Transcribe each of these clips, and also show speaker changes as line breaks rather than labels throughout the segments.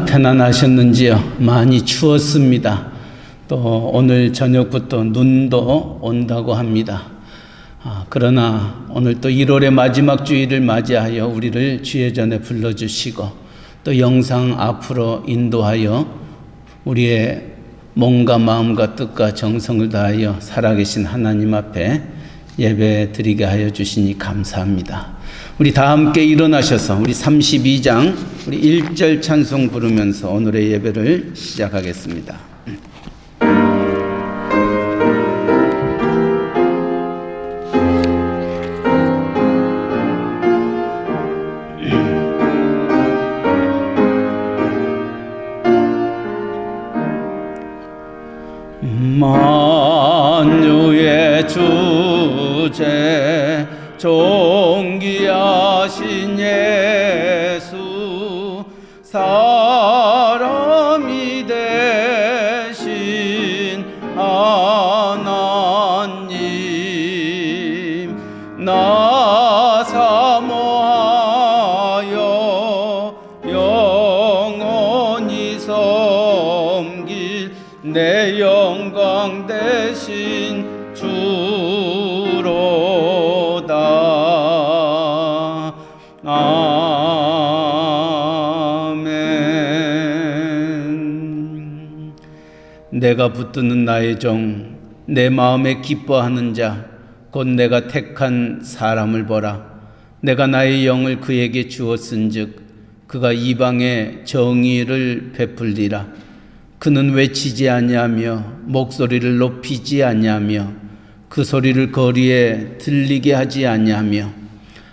편안하셨는지요? 많이 추웠습니다. 또 오늘 저녁부터 눈도 온다고 합니다. 그러나 오늘 또 1월의 마지막 주일을 맞이하여 우리를 주의 전에 불러주시고 또 영상 앞으로 인도하여 우리의 몸과 마음과 뜻과 정성을 다하여 살아계신 하나님 앞에 예배 드리게 하여 주시니 감사합니다. 우리 다 함께 일어나셔서 우리 32장 우리 1절 찬송 부르면서 오늘의 예배를 시작하겠습니다. 만유의 주제 존귀하신 예수 사람이 되신 하나님 나 사모하여 영원히 섬길 내 영광 되신 주로다. 아멘. 내가 붙드는 나의 종, 내 마음에 기뻐하는 자, 곧 내가 택한 사람을 보라. 내가 나의 영을 그에게 주었은즉 그가 이방에 정의를 베풀리라. 그는 외치지 아니하며 목소리를 높이지 아니하며 그 소리를 거리에 들리게 하지 아니하며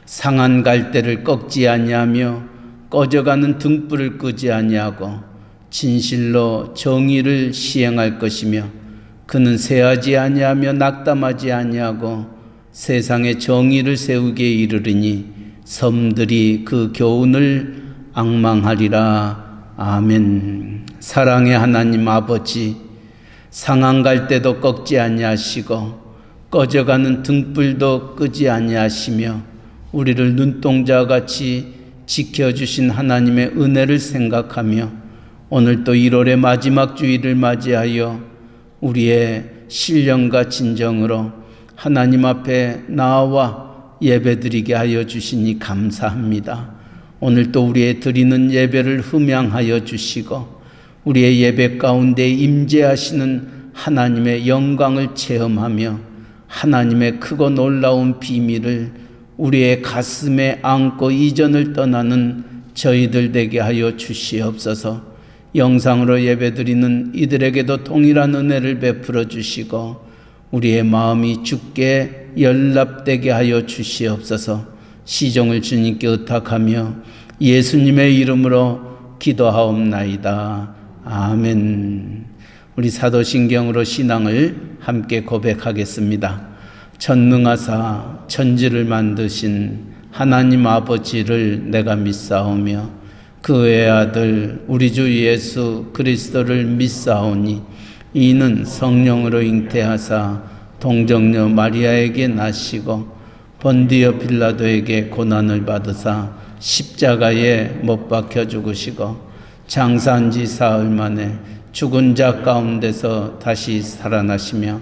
상한 갈대를 꺾지 아니하며 꺼져가는 등불을 끄지 아니하고 진실로 정의를 시행할 것이며 그는 세하지 아니하며 낙담하지 아니하고 세상에 정의를 세우게 이르리니 섬들이 그 교훈을 앙망하리라. 아멘. 사랑의 하나님 아버지, 상한 갈대도 꺾지 아니하시고 꺼져가는 등불도 끄지 아니하시며 우리를 눈동자같이 지켜주신 하나님의 은혜를 생각하며 오늘 또 1월의 마지막 주일을 맞이하여 우리의 신령과 진정으로 하나님 앞에 나와 예배드리게 하여 주시니 감사합니다. 오늘 또 우리의 드리는 예배를 흠양하여 주시고 우리의 예배 가운데 임재하시는 하나님의 영광을 체험하며 하나님의 크고 놀라운 비밀을 우리의 가슴에 안고 이전을 떠나는 저희들 되게 하여 주시옵소서. 영상으로 예배드리는 이들에게도 동일한 은혜를 베풀어 주시고 우리의 마음이 주께 연락되게 하여 주시옵소서. 시종을 주님께 의탁하며 예수님의 이름으로 기도하옵나이다. 아멘. 우리 사도신경으로 신앙을 함께 고백하겠습니다. 전능하사 천지를 만드신 하나님 아버지를 내가 믿사오며 그 외의 아들 우리 주 예수 그리스도를 믿사오니 이는 성령으로 잉태하사 동정녀 마리아에게 나시고 본디오 빌라도에게 고난을 받으사 십자가에 못 박혀 죽으시고 장사한 지 사흘 만에 죽은 자 가운데서 다시 살아나시며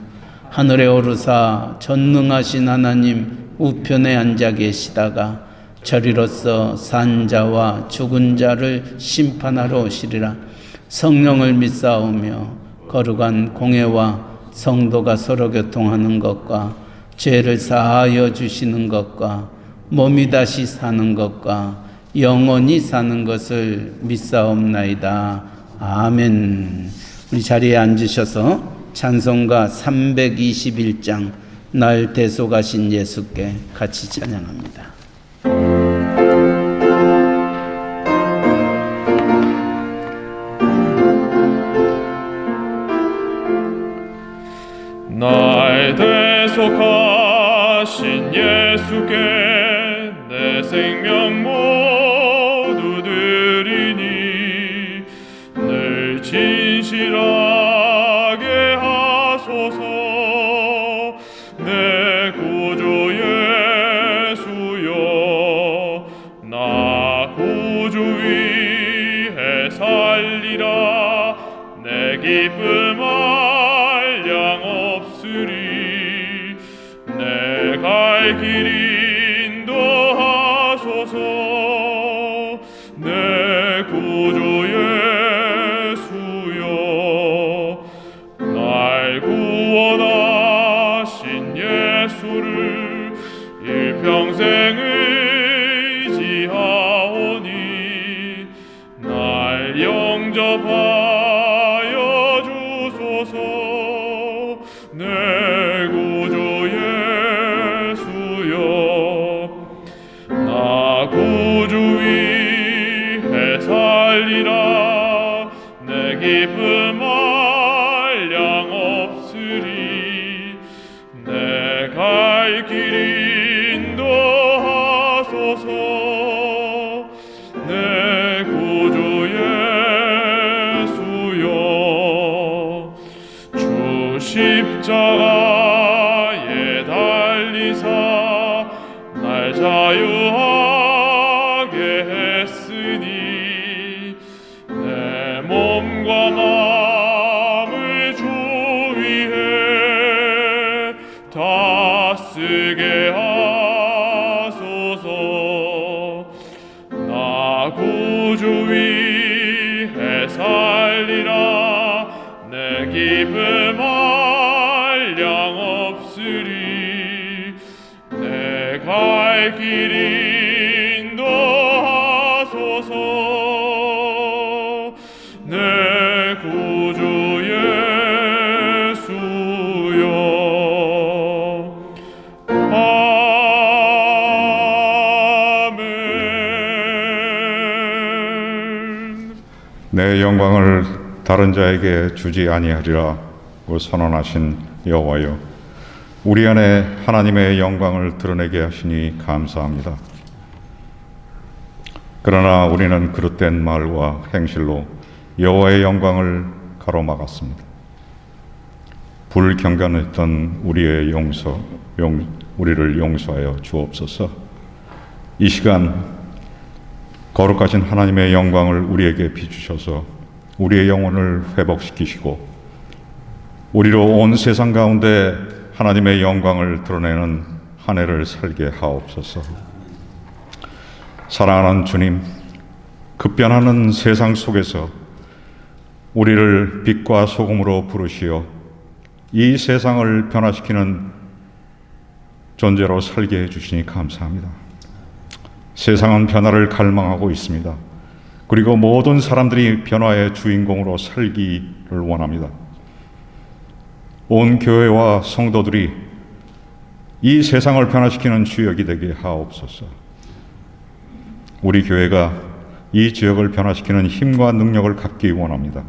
하늘에 오르사 전능하신 하나님 우편에 앉아 계시다가 저리로서 산 자와 죽은 자를 심판하러 오시리라. 성령을 믿사오며 거룩한 공회와 성도가 서로 교통하는 것과 죄를 사하여 주시는 것과 몸이 다시 사는 것과 영원히 사는 것을 믿사옵나이다. 아멘. 우리 자리에 앉으셔서 찬송가 321장 날 대속하신 예수께 같이 찬양합니다.
날 대속하신 예수께 내 생명 모두 드리니 늘 진실하게 하소서. 내 구주 예수여 나 구주 위해 살 살리라. 내 기쁨 한량 없으리. 내 갈 길 인도하소서. 내 구주 예수여, 날 구원하신 예수를 일평생 의지하오니 날 영접하여 주소서. 내 구주 예수여, 나 구주 위해 살리라. 내 기쁨 한량 없으리. 내 갈 길 인도하소서. 내 구주 예수여, 주 십자가에 달리사 날 자유하게 했으니 내 몸과 마음을 주 위해 다 쓰게 하소서. 나 구주 위해 살리라. 내 기쁨 한량 없으리. 내 갈 길 인도하소서. 내 구주 예수여. 아멘.
내 영광을 다른 자에게 주지 아니하리라고 선언하신 여호와여, 우리 안에 하나님의 영광을 드러내게 하시니 감사합니다. 그러나 우리는 그릇된 말과 행실로 여호와의 영광을 가로막았습니다. 불경건했던 우리를 용서하여 주옵소서. 이 시간 거룩하신 하나님의 영광을 우리에게 비추셔서 우리의 영혼을 회복시키시고 우리로 온 세상 가운데 하나님의 영광을 드러내는 한 해를 살게 하옵소서. 사랑하는 주님, 급변하는 세상 속에서 우리를 빛과 소금으로 부르시어 이 세상을 변화시키는 존재로 살게 해주시니 감사합니다. 세상은 변화를 갈망하고 있습니다. 그리고 모든 사람들이 변화의 주인공으로 살기를 원합니다. 온 교회와 성도들이 이 세상을 변화시키는 주역이 되게 하옵소서. 우리 교회가 이 지역을 변화시키는 힘과 능력을 갖기 원합니다.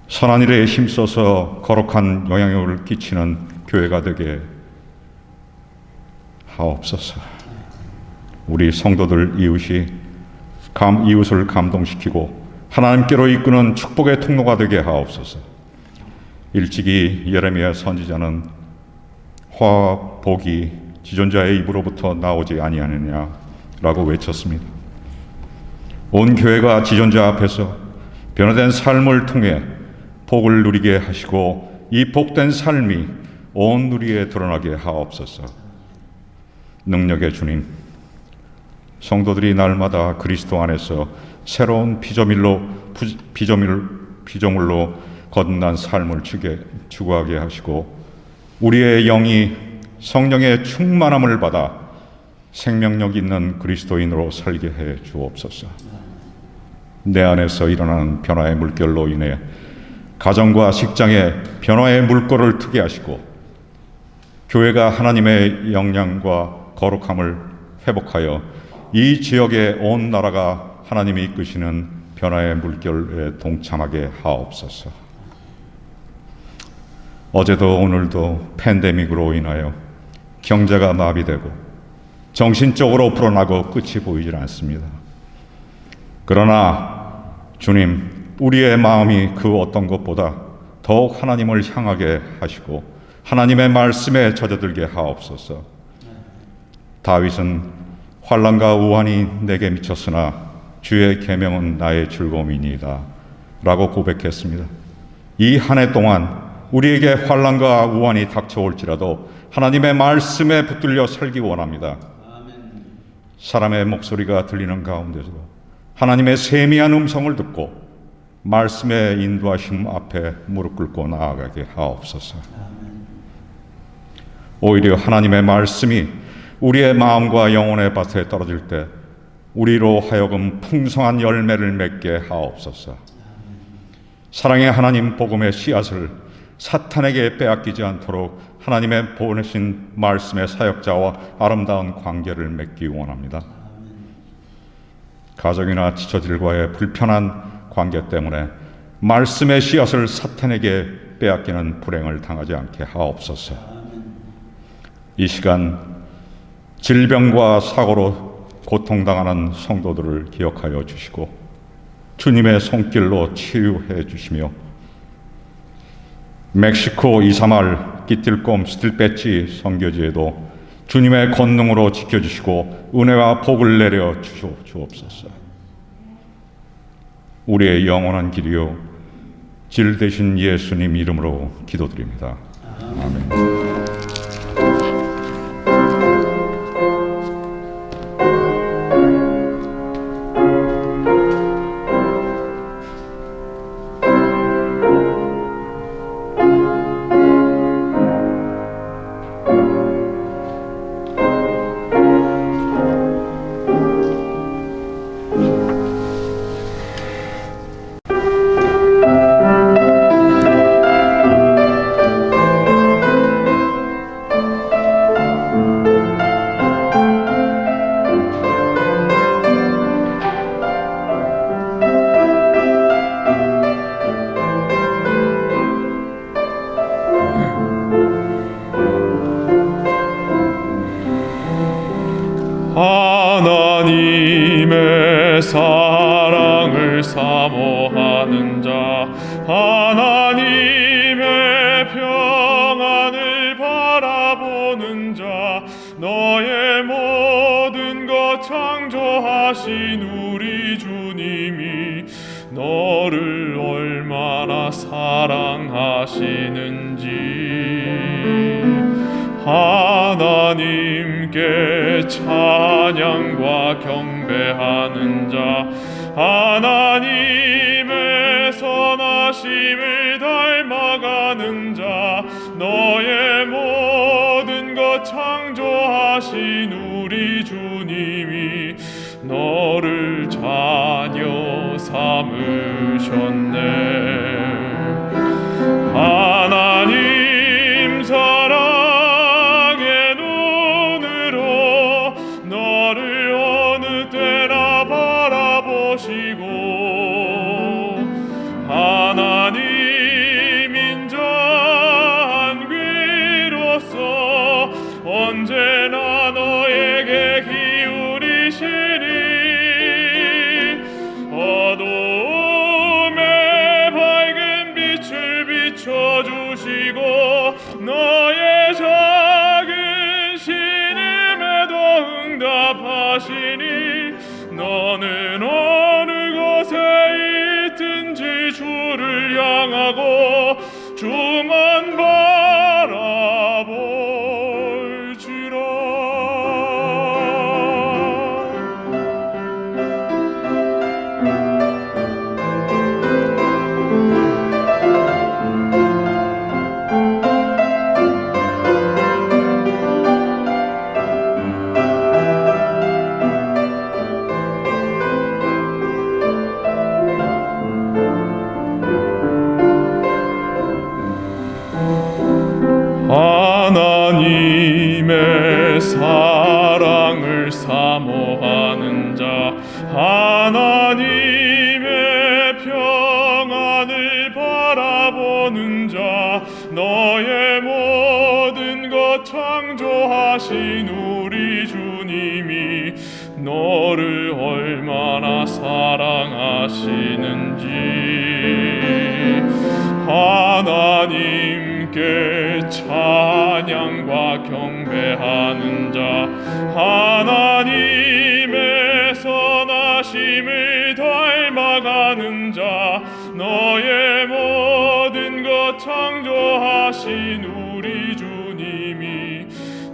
선한 일에 힘써서 거룩한 영향력을 끼치는 교회가 되게 하옵소서. 우리 성도들 이웃을 감동시키고 하나님께로 이끄는 축복의 통로가 되게 하옵소서. 일찍이 예레미야 선지자는 화와 복이 지존자의 입으로부터 나오지 아니하느냐라고 외쳤습니다. 온 교회가 지존자 앞에서 변화된 삶을 통해 복을 누리게 하시고 이 복된 삶이 온 누리에 드러나게 하옵소서. 능력의 주님, 성도들이 날마다 그리스도 안에서 새로운 피조물로 거듭난 삶을 추구하게 하시고 우리의 영이 성령의 충만함을 받아 생명력 있는 그리스도인으로 살게 해 주옵소서. 내 안에서 일어나는 변화의 물결로 인해 가정과 직장에 변화의 물꼬를 트게 하시고 교회가 하나님의 영향과 거룩함을 회복하여 이 지역의 온 나라가 하나님이 이끄시는 변화의 물결에 동참하게 하옵소서. 어제도 오늘도 팬데믹으로 인하여 경제가 마비되고 정신적으로 불어나고 끝이 보이질 않습니다. 그러나 주님, 우리의 마음이 그 어떤 것보다 더욱 하나님을 향하게 하시고 하나님의 말씀에 젖어들게 하옵소서. 다윗은 환난과 우환이 내게 미쳤으나 주의 계명은 나의 즐거움이니이다 라고 고백했습니다. 이 한 해 동안 우리에게 환난과 우환이 닥쳐올지라도 하나님의 말씀에 붙들려 살기 원합니다. 사람의 목소리가 들리는 가운데서도 하나님의 세미한 음성을 듣고 말씀의 인도하심 앞에 무릎 꿇고 나아가게 하옵소서. 오히려 하나님의 말씀이 우리의 마음과 영혼의 밭에 떨어질 때 우리로 하여금 풍성한 열매를 맺게 하옵소서. 사랑의 하나님 복음의 씨앗을 사탄에게 빼앗기지 않도록 하나님의 보내신 말씀의 사역자와 아름다운 관계를 맺기 원합니다. 가정이나 지처들과의 불편한 관계 때문에 말씀의 씨앗을 사탄에게 빼앗기는 불행을 당하지 않게 하옵소서. 이 시간 질병과 사고로 고통당하는 성도들을 기억하여 주시고 주님의 손길로 치유해 주시며 멕시코 이사말 기틸꼼 스틸배치 선교지에도 주님의 권능으로 지켜주시고 은혜와 복을 내려 주옵소서. 우리의 영원한 길이요 질 되신 예수님 이름으로 기도드립니다. 아멘.
하나님의 사랑을 사모하는 자, 하나님의 평안을 바라보는 자, 너의 모든 것 창조하신 우리 주님이 너를 얼마나 사랑하시는지 하나님께 찬양과 경배하는 자, 하나님의 선하심을 닮아가는 자, 너의 모든 것 창조하신 우리 주님이 너를 자녀 삼으셨네. 하나님 사랑의 눈으로 너를 어느 때나 바라보시고 하나님 인자한 귀로서 언제나 너에게 기울이시니 어두움에 밝은 빛을 비춰주시고 너의 작은 신음에도 응답하시니 너는 어느 곳에 있든지 주를 향하고 주만 바라볼지라. 하나님의 사랑을 사모하는 자, 하나님의 평안을 바라보는 자, 너의 모든 것 창조하신 우리 주님이 너를 얼마나 사랑하시는지 하나님께 찬양과 경배하는 자, 하나님의 선하심을 너의 모든 것 창조하신 우리 주님이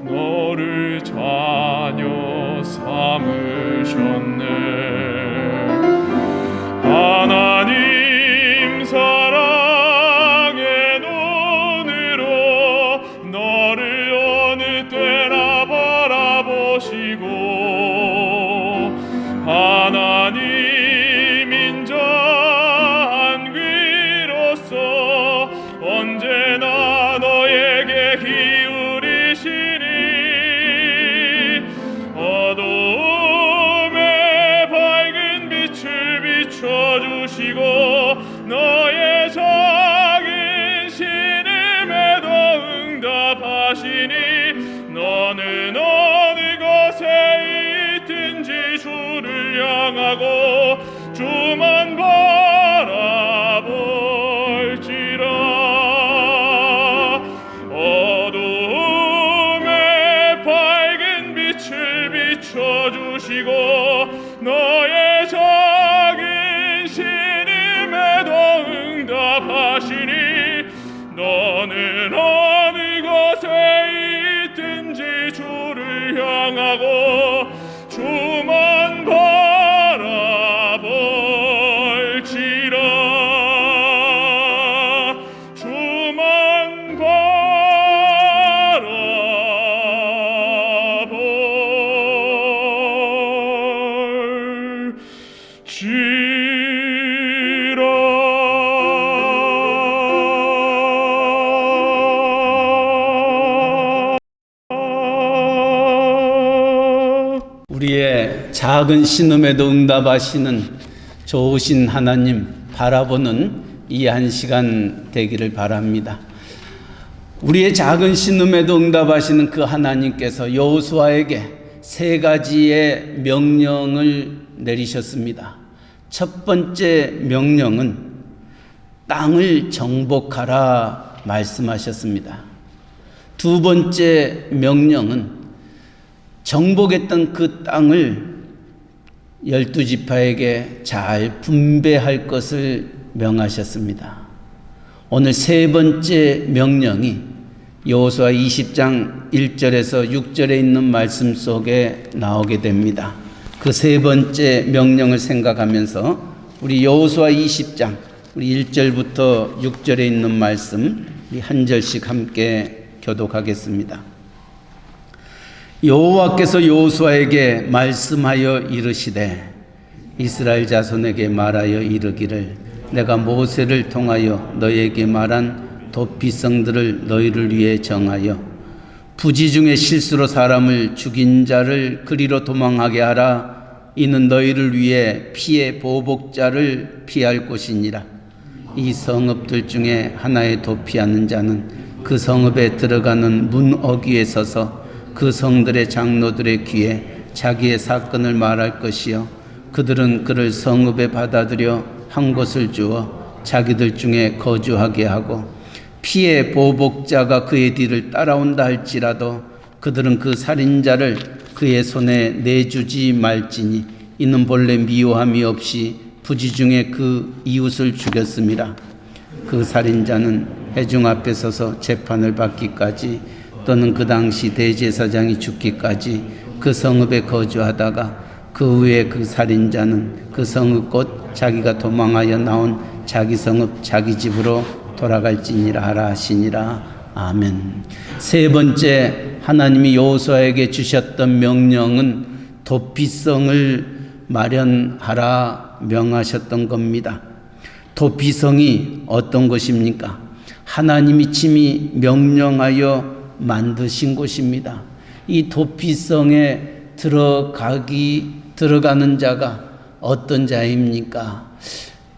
너를 자녀 삼으셨네. 하나님 사랑의 눈으로 너를 어느 때나 바라보시고 하나님 인자한 귀로서 언제나 너에게 기울이시니 어두움에 밝은 빛을 비춰주시고 너의 작은 신음에도 응답하시니 너는 어느 곳에 있든지 주를 향하고 주만 바라볼지라. 어두움에 밝은 빛을 비춰주시고 너의 작은 신음에도 응답하시니 너는 어느 곳에 있든지 주를 향하고 주만 바라볼지라. 주만
우리의 작은 신음에도 응답하시는 좋으신 하나님 바라보는 이 한 시간 되기를 바랍니다. 우리의 작은 신음에도 응답하시는 그 하나님께서 여호수아에게 3가지의 명령을 내리셨습니다. 첫 번째 명령은 땅을 정복하라 말씀하셨습니다. 두 번째 명령은 정복했던 그 땅을 12지파에게 잘 분배할 것을 명하셨습니다. 오늘 3번째 명령이 여호수아 20장 1절에서 6절에 있는 말씀 속에 나오게 됩니다. 그 3번째 명령을 생각하면서 우리 여호수아 20장 우리 1절부터 6절에 있는 말씀 우리 한 절씩 함께 교독하겠습니다. 여호와께서 여호수아에게 말씀하여 이르시되 이스라엘 자손에게 말하여 이르기를 내가 모세를 통하여 너에게 말한 도피성들을 너희를 위해 정하여 부지 중에 실수로 사람을 죽인 자를 그리로 도망하게 하라. 이는 너희를 위해 피의 보복자를 피할 곳이니라. 이 성읍들 중에 하나에 도피하는 자는 그 성읍에 들어가는 문 어귀에 서서 그 성들의 장로들의 귀에 자기의 사건을 말할 것이요 그들은 그를 성읍에 받아들여 한 곳을 주어 자기들 중에 거주하게 하고 피의 보복자가 그의 뒤를 따라온다 할지라도 그들은 그 살인자를 그의 손에 내주지 말지니 이는 본래 미워함이 없이 부지 중에 그 이웃을 죽였음이라. 그 살인자는 회중 앞에 서서 재판을 받기까지 또는 그 당시 대제사장이 죽기까지 그 성읍에 거주하다가 그 후에 그 살인자는 그 성읍 곧 자기가 도망하여 나온 자기 성읍 자기 집으로 돌아갈지니라 하라 하시니라. 아멘. 3번째 하나님이 여호수아에게 주셨던 명령은 도피성을 마련하라 명하셨던 겁니다. 도피성이 어떤 것입니까? 하나님이 친히 명령하여 만드신 곳입니다. 이 도피성에 들어가는 자가 어떤 자입니까?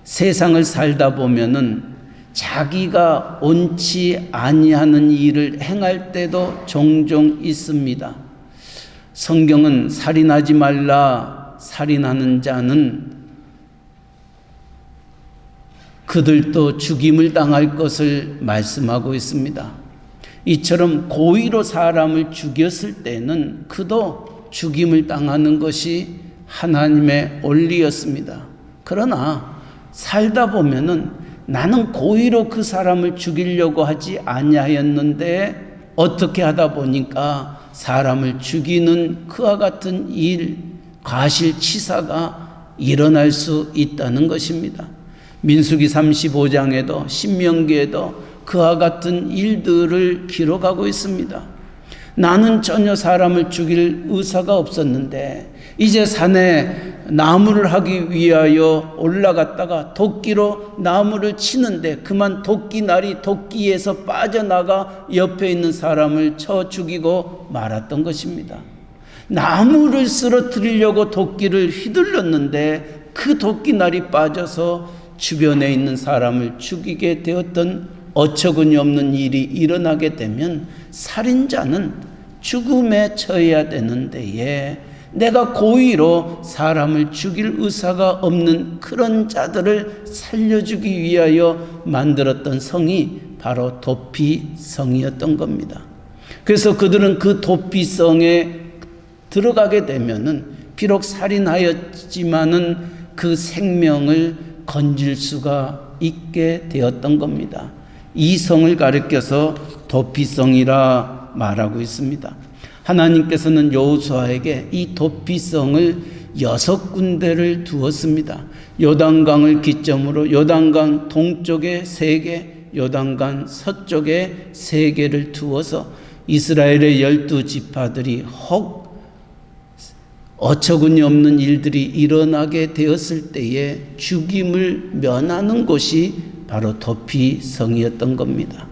세상을 살다 보면은 자기가 옳지 아니하는 일을 행할 때도 종종 있습니다. 성경은 살인하지 말라, 살인하는 자는 그들도 죽임을 당할 것을 말씀하고 있습니다. 이처럼 고의로 사람을 죽였을 때는 그도 죽임을 당하는 것이 하나님의 원리였습니다. 그러나 살다 보면은 나는 고의로 그 사람을 죽이려고 하지 아니하였는데 어떻게 하다 보니까 사람을 죽이는 그와 같은 일, 과실치사가 일어날 수 있다는 것입니다. 민수기 35장에도 신명기에도 그와 같은 일들을 기록하고 있습니다. 나는 전혀 사람을 죽일 의사가 없었는데 이제 산에 나무를 하기 위하여 올라갔다가 도끼로 나무를 치는데 그만 도끼날이 도끼에서 빠져나가 옆에 있는 사람을 쳐 죽이고 말았던 것입니다. 나무를 쓰러뜨리려고 도끼를 휘둘렀는데 그 도끼날이 빠져서 주변에 있는 사람을 죽이게 되었던 어처구니 없는 일이 일어나게 되면 살인자는 죽음에 처해야 되는데 내가 고의로 사람을 죽일 의사가 없는 그런 자들을 살려주기 위하여 만들었던 성이 바로 도피성이었던 겁니다. 그래서 그들은 그 도피성에 들어가게 되면은 비록 살인하였지만은 그 생명을 건질 수가 있게 되었던 겁니다. 이 성을 가리켜서 도피성이라 말하고 있습니다. 하나님께서는 여호수아에게 이 도피성을 6군데를 두었습니다. 요단강을 기점으로 요단강 동쪽에 3개, 요단강 서쪽에 3개를 두어서 이스라엘의 12지파들이 혹 어처구니 없는 일들이 일어나게 되었을 때에 죽임을 면하는 곳이 바로 도피성이었던 겁니다.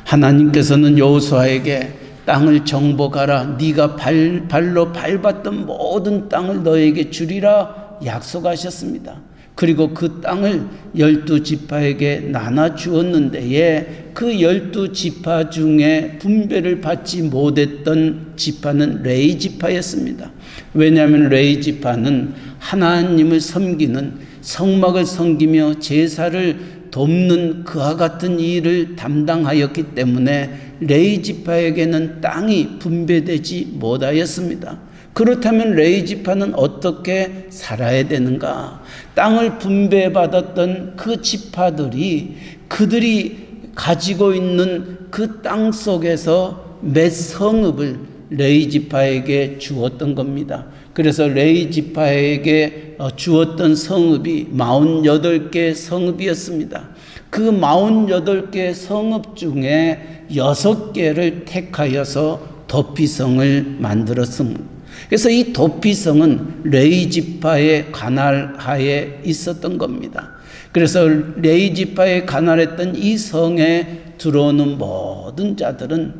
하나님께서는 여호수아에게 땅을 정복하라. 네가 발로 밟았던 모든 땅을 너에게 주리라 약속하셨습니다. 그리고 그 땅을 12지파에게 나눠 주었는데 그 12지파 중에 분배를 받지 못했던 지파는 레위 지파였습니다. 왜냐하면 레위 지파는 하나님을 섬기는 성막을 섬기며 제사를 돕는 그와 같은 일을 담당하였기 때문에 레위 지파에게는 땅이 분배되지 못하였습니다. 그렇다면 레위 지파는 어떻게 살아야 되는가? 땅을 분배받았던 그 지파들이 그들이 가지고 있는 그 땅 속에서 몇 성읍을 레위 지파에게 주었던 겁니다. 그래서 레위 지파에게 주었던 성읍이 48개 성읍이었습니다. 그 48개 성읍 중에 6개를 택하여서 도피성을 만들었습니다. 그래서 이 도피성은 레위 지파의 관할하에 있었던 겁니다. 그래서 레위 지파에 관할했던 이 성에 들어오는 모든 자들은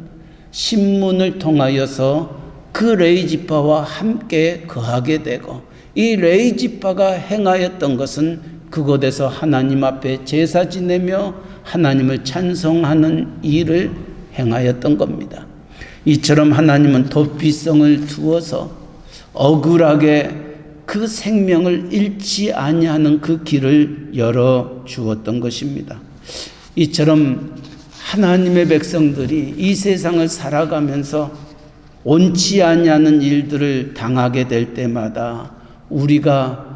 신문을 통하여서 그 레위 지파와 함께 거하게 되고 이 레위 지파가 행하였던 것은 그곳에서 하나님 앞에 제사 지내며 하나님을 찬송하는 일을 행하였던 겁니다. 이처럼 하나님은 도피성을 두어서 억울하게 그 생명을 잃지 아니하는 그 길을 열어 주었던 것입니다. 이처럼 하나님의 백성들이 이 세상을 살아가면서 옳지 아니하는 일들을 당하게 될 때마다 우리가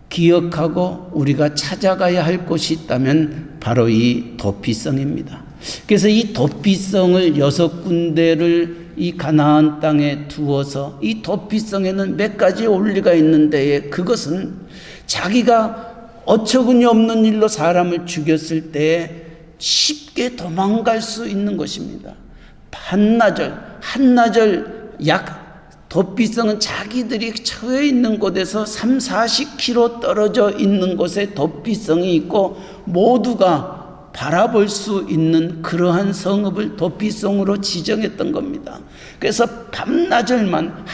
기억하고 우리가 찾아가야 할 곳이 있다면 바로 이 도피성입니다. 그래서 이 도피성을 6군데를 이 가나안 땅에 두어서 이 도피성에는 몇 가지 원리가 있는데 그것은 자기가 어처구니 없는 일로 사람을 죽였을 때 쉽게 도망갈 수 있는 것입니다. 한나절 도피성은 자기들이 처해 있는 곳에서 30-40km 떨어져 있는 곳에 도피성이 있고 모두가 바라볼 수 있는 그러한 성읍을 도피성으로 지정했던 겁니다. 그래서 한나절만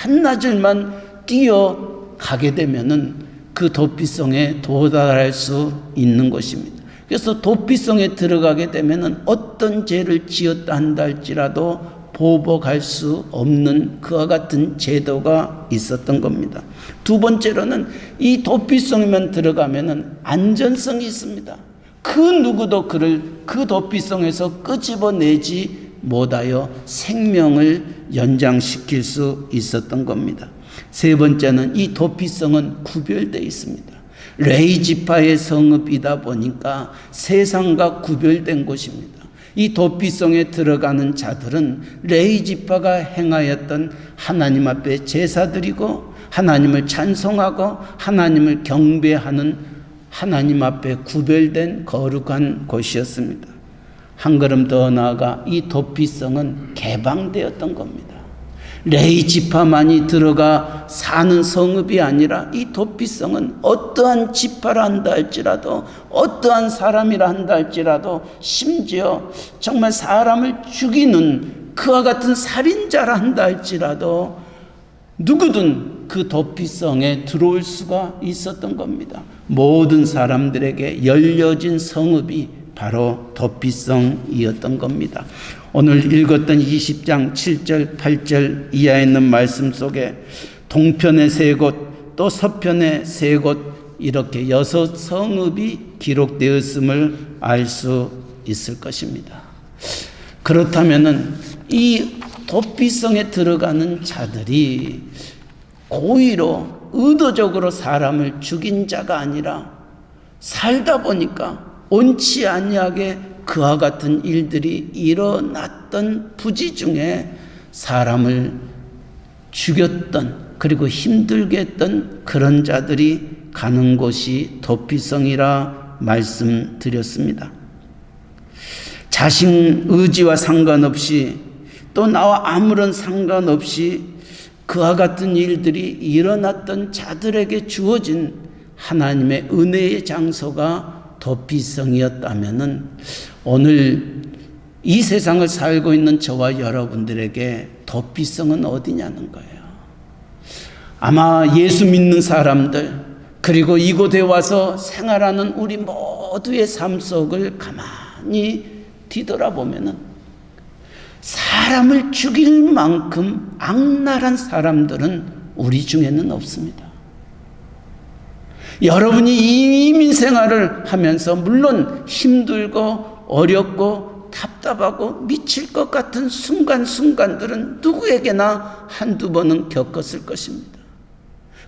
뛰어가게 되면은 그 도피성에 도달할 수 있는 것입니다. 그래서 도피성에 들어가게 되면은 어떤 죄를 지었다 한다 할지라도 보복할 수 없는 그와 같은 제도가 있었던 겁니다. 두 번째로는 이 도피성에만 들어가면은 안전성이 있습니다. 그 누구도 그를 그 도피성에서 끄집어내지 못하여 생명을 연장시킬 수 있었던 겁니다. 세 번째는 이 도피성은 구별되어 있습니다. 레위 지파의 성읍이다 보니까 세상과 구별된 곳입니다. 이 도피성에 들어가는 자들은 레위 지파가 행하였던 하나님 앞에 제사드리고 하나님을 찬송하고 하나님을 경배하는 하나님 앞에 구별된 거룩한 곳이었습니다. 한 걸음 더 나아가 이 도피성은 개방되었던 겁니다. 레위 지파만이 들어가 사는 성읍이 아니라 이 도피성은 어떠한 지파라 한다 할지라도 어떠한 사람이라 한다 할지라도 심지어 정말 사람을 죽이는 그와 같은 살인자라 한다 할지라도 누구든 그 도피성에 들어올 수가 있었던 겁니다. 모든 사람들에게 열려진 성읍이 바로 도피성이었던 겁니다. 오늘 읽었던 20장 7절 8절 이하에 있는 말씀 속에 동편의 3곳 또 서편의 3곳 이렇게 6 성읍이 기록되었음을 알 수 있을 것입니다. 그렇다면은 이 도피성에 들어가는 자들이 고의로 의도적으로 사람을 죽인 자가 아니라 살다 보니까 원치 아니하게 그와 같은 일들이 일어났던 부지 중에 사람을 죽였던 그리고 힘들게 했던 그런 자들이 가는 곳이 도피성이라 말씀드렸습니다. 자신 의지와 상관없이 또 나와 아무런 상관없이 그와 같은 일들이 일어났던 자들에게 주어진 하나님의 은혜의 장소가 도피성이었다면은 오늘 이 세상을 살고 있는 저와 여러분들에게 도피성은 어디냐는 거예요. 아마 예수 믿는 사람들 그리고 이곳에 와서 생활하는 우리 모두의 삶 속을 가만히 뒤돌아보면은 사람을 죽일 만큼 악랄한 사람들은 우리 중에는 없습니다. 여러분이 이민 생활을 하면서 물론 힘들고 어렵고 답답하고 미칠 것 같은 순간순간들은 누구에게나 한두 번은 겪었을 것입니다.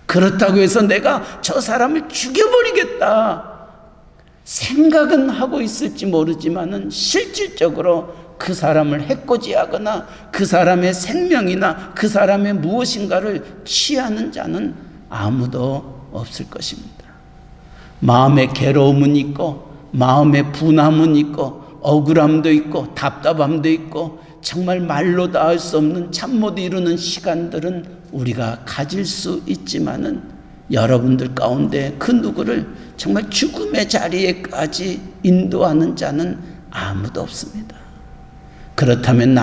그렇다고 해서 내가 저 사람을 죽여버리겠다 생각은 하고 있을지 모르지만은 실질적으로 그 사람을 해코지하거나 그 사람의 생명이나 그 사람의 무엇인가를 취하는 자는 아무도 없을 것입니다. 마음에 괴로움은 있고 마음에 분함은 있고 억울함도 있고 답답함도 있고 정말 말로 다 할 수 없는 잠 못 이루는 시간들은 우리가 가질 수 있지만은 여러분들 가운데 그 누구를 정말 죽음의 자리에까지 인도하는 자는 아무도 없습니다. 그렇다면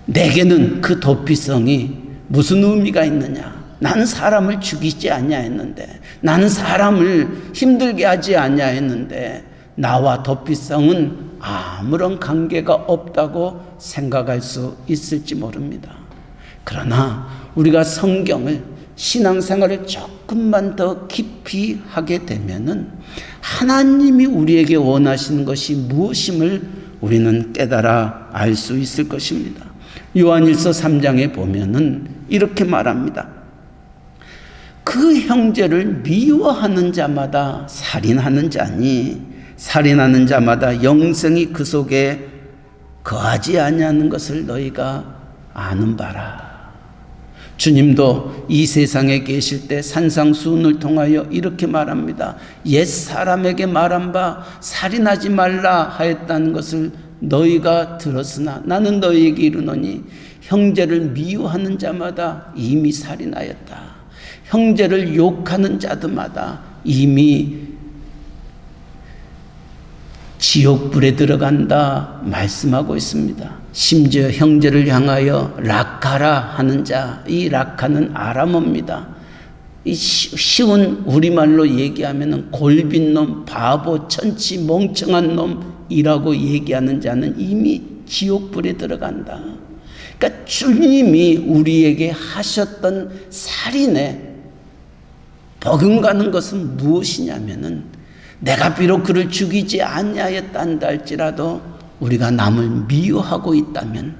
내게는 그 도피성이 무슨 의미가 있느냐? 나는 사람을 죽이지 아니하였는데, 나는 사람을 힘들게 하지 아니하였는데 나와 도피성은 아무런 관계가 없다고 생각할 수 있을지 모릅니다. 그러나 우리가 성경을 신앙생활을 조금만 더 깊이 하게 되면은 하나님이 우리에게 원하시는 것이 무엇임을 우리는 깨달아 알 수 있을 것입니다. 요한일서 3장에 보면은 이렇게 말합니다. 그 형제를 미워하는 자마다 살인하는 자니 살인하는 자마다 영생이 그 속에 거하지 아니하는 것을 너희가 아는 바라. 주님도 이 세상에 계실 때 산상수훈을 통하여 이렇게 말합니다. 옛 사람에게 말한 바 살인하지 말라 하였다는 것을 너희가 들었으나 나는 너희에게 이르노니 형제를 미워하는 자마다 이미 살인하였다. 형제를 욕하는 자들마다 이미 지옥불에 들어간다 말씀하고 있습니다. 심지어 형제를 향하여 락하라 하는 자, 이 락하는 아람어입니다. 이 쉬운 우리말로 얘기하면 골빈 놈, 바보, 천치, 멍청한 놈이라고 얘기하는 자는 이미 지옥불에 들어간다. 그러니까 주님이 우리에게 하셨던 살인에 버금가는 것은 무엇이냐면은 내가 비록 그를 죽이지 아니하였단다 할지라도 우리가 남을 미워하고 있다면,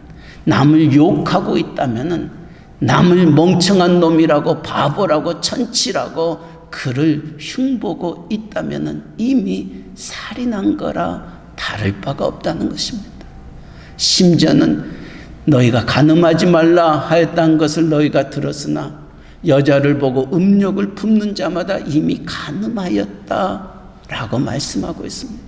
남을 욕하고 있다면은, 남을 멍청한 놈이라고 바보라고 천치라고 그를 흉보고 있다면 이미 살인한 거라 다를 바가 없다는 것입니다. 심지어는 너희가 간음하지 말라 하였다는 것을 너희가 들었으나 여자를 보고 음욕을 품는 자마다 이미 간음하였다라고 말씀하고 있습니다.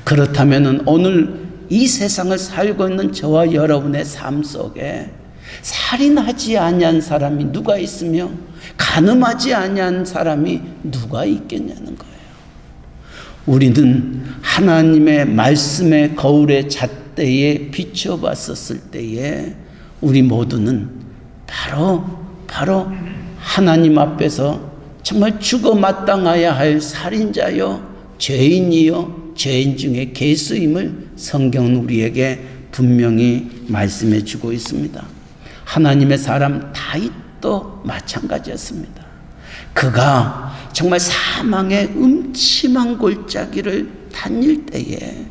그렇다면 오늘 이 세상을 살고 있는 저와 여러분의 삶 속에 살인하지 아니한 사람이 누가 있으며 간음하지 아니한 사람이 누가 있겠냐는 거예요. 우리는 하나님의 말씀의 거울의 잣대에 비춰봤었을 때에 우리 모두는 바로 하나님 앞에서 정말 죽어 마땅하여야 할 살인자요 죄인이요 죄인 중에 괴수임을 성경은 우리에게 분명히 말씀해 주고 있습니다. 하나님의 사람 다윗도 마찬가지였습니다. 그가 정말 사망의 음침한 골짜기를 다닐 때에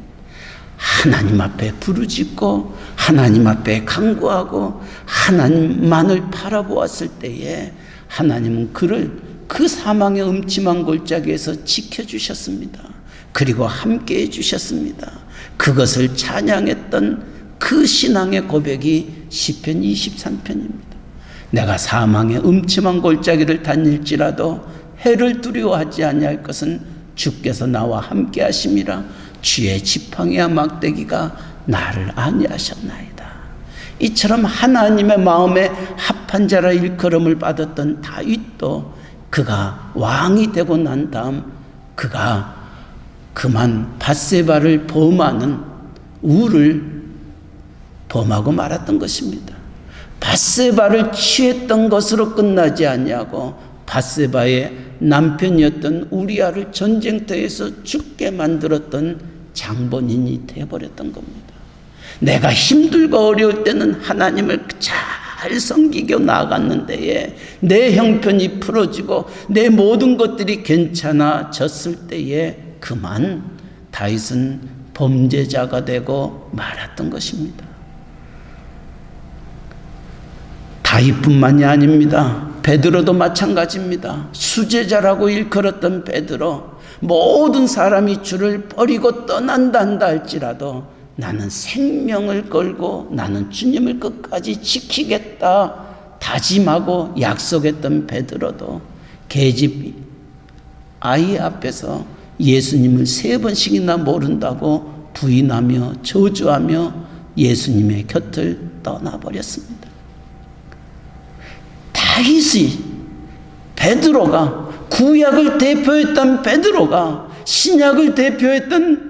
하나님 앞에 부르짖고 하나님 앞에 간구하고 하나님만을 바라보았을 때에 하나님은 그를 그 사망의 음침한 골짜기에서 지켜주셨습니다. 그리고 함께 해주셨습니다. 그것을 찬양했던 그 신앙의 고백이 시편 23편입니다. 내가 사망의 음침한 골짜기를 다닐지라도 해를 두려워하지 아니할 것은 주께서 나와 함께 하심이라. 주의 지팡이와 막대기가 나를 안위하셨나이다. 이처럼 하나님의 마음에 합한 자라 일컬음을 받았던 다윗도 그가 왕이 되고 난 다음 그가 그만 밧세바를 범하는 우를 범하고 말았던 것입니다. 밧세바를 취했던 것으로 끝나지 아니하고 밧세바의 남편이었던 우리아를 전쟁터에서 죽게 만들었던 장본인이 되어버렸던 겁니다. 내가 힘들고 어려울 때는 하나님을 잘 섬기고 나아갔는데 내 형편이 풀어지고 내 모든 것들이 괜찮아졌을 때에 그만 다윗은 범죄자가 되고 말았던 것입니다. 다윗뿐만이 아닙니다. 베드로도 마찬가지입니다. 수제자라고 일컬었던 베드로, 모든 사람이 주를 버리고 떠난다 할지라도 나는 생명을 걸고 나는 주님을 끝까지 지키겠다 다짐하고 약속했던 베드로도 계집 아이 앞에서 예수님을 3번씩이나 모른다고 부인하며 저주하며 예수님의 곁을 떠나버렸습니다. 다윗이 베드로가 구약을 대표했던 베드로가 신약을 대표했던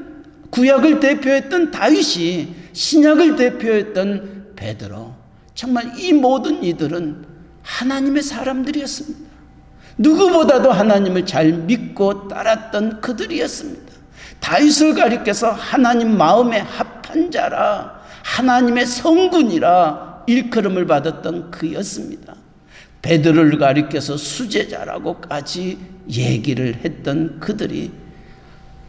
구약을 대표했던 다윗이 신약을 대표했던 베드로, 정말 이 모든 이들은 하나님의 사람들이었습니다. 누구보다도 하나님을 잘 믿고 따랐던 그들이었습니다. 다윗을 가리켜서 하나님 마음에 합한 자라, 하나님의 성군이라 일컬음을 받았던 그였습니다. 베드로를 가리켜서 수제자라고까지 얘기를 했던 그들이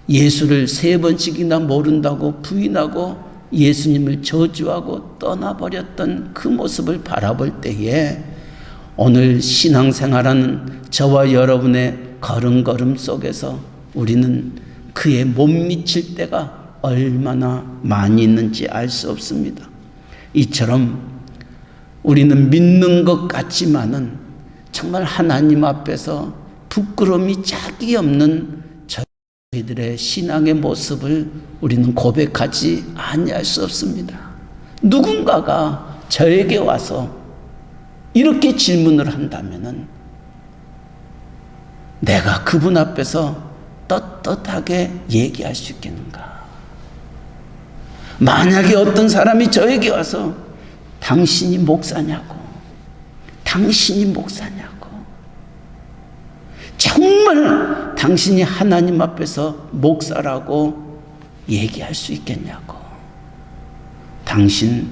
예수를 3번씩이나 모른다고 부인하고 예수님을 저주하고 떠나버렸던 그 모습을 바라볼 때에 오늘 신앙생활하는 저와 여러분의 걸음걸음 속에서 우리는 그에 못 미칠 때가 얼마나 많이 있는지 알 수 없습니다. 이처럼 우리는 믿는 것 같지만은 정말 하나님 앞에서 부끄러움이 짝이 없는 저희들의 신앙의 모습을 우리는 고백하지 아니할 수 없습니다. 누군가가 저에게 와서 이렇게 질문을 한다면은 내가 그분 앞에서 떳떳하게 얘기할 수 있겠는가? 만약에 어떤 사람이 저에게 와서 당신이 목사냐고, 당신이 목사냐고, 정말 당신이 하나님 앞에서 목사라고 얘기할 수 있겠냐고, 당신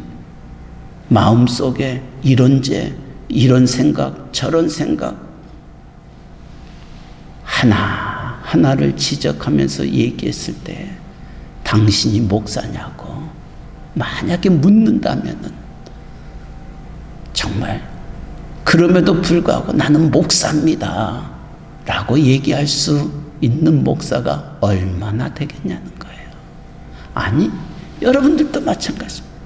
마음속에 이런 죄, 이런 생각, 저런 생각 하나하나를 지적하면서 얘기했을 때 당신이 목사냐고 만약에 묻는다면은 정말 그럼에도 불구하고 나는 목사입니다 라고 얘기할 수 있는 목사가 얼마나 되겠냐는 거예요. 아니, 여러분들도 마찬가지입니다.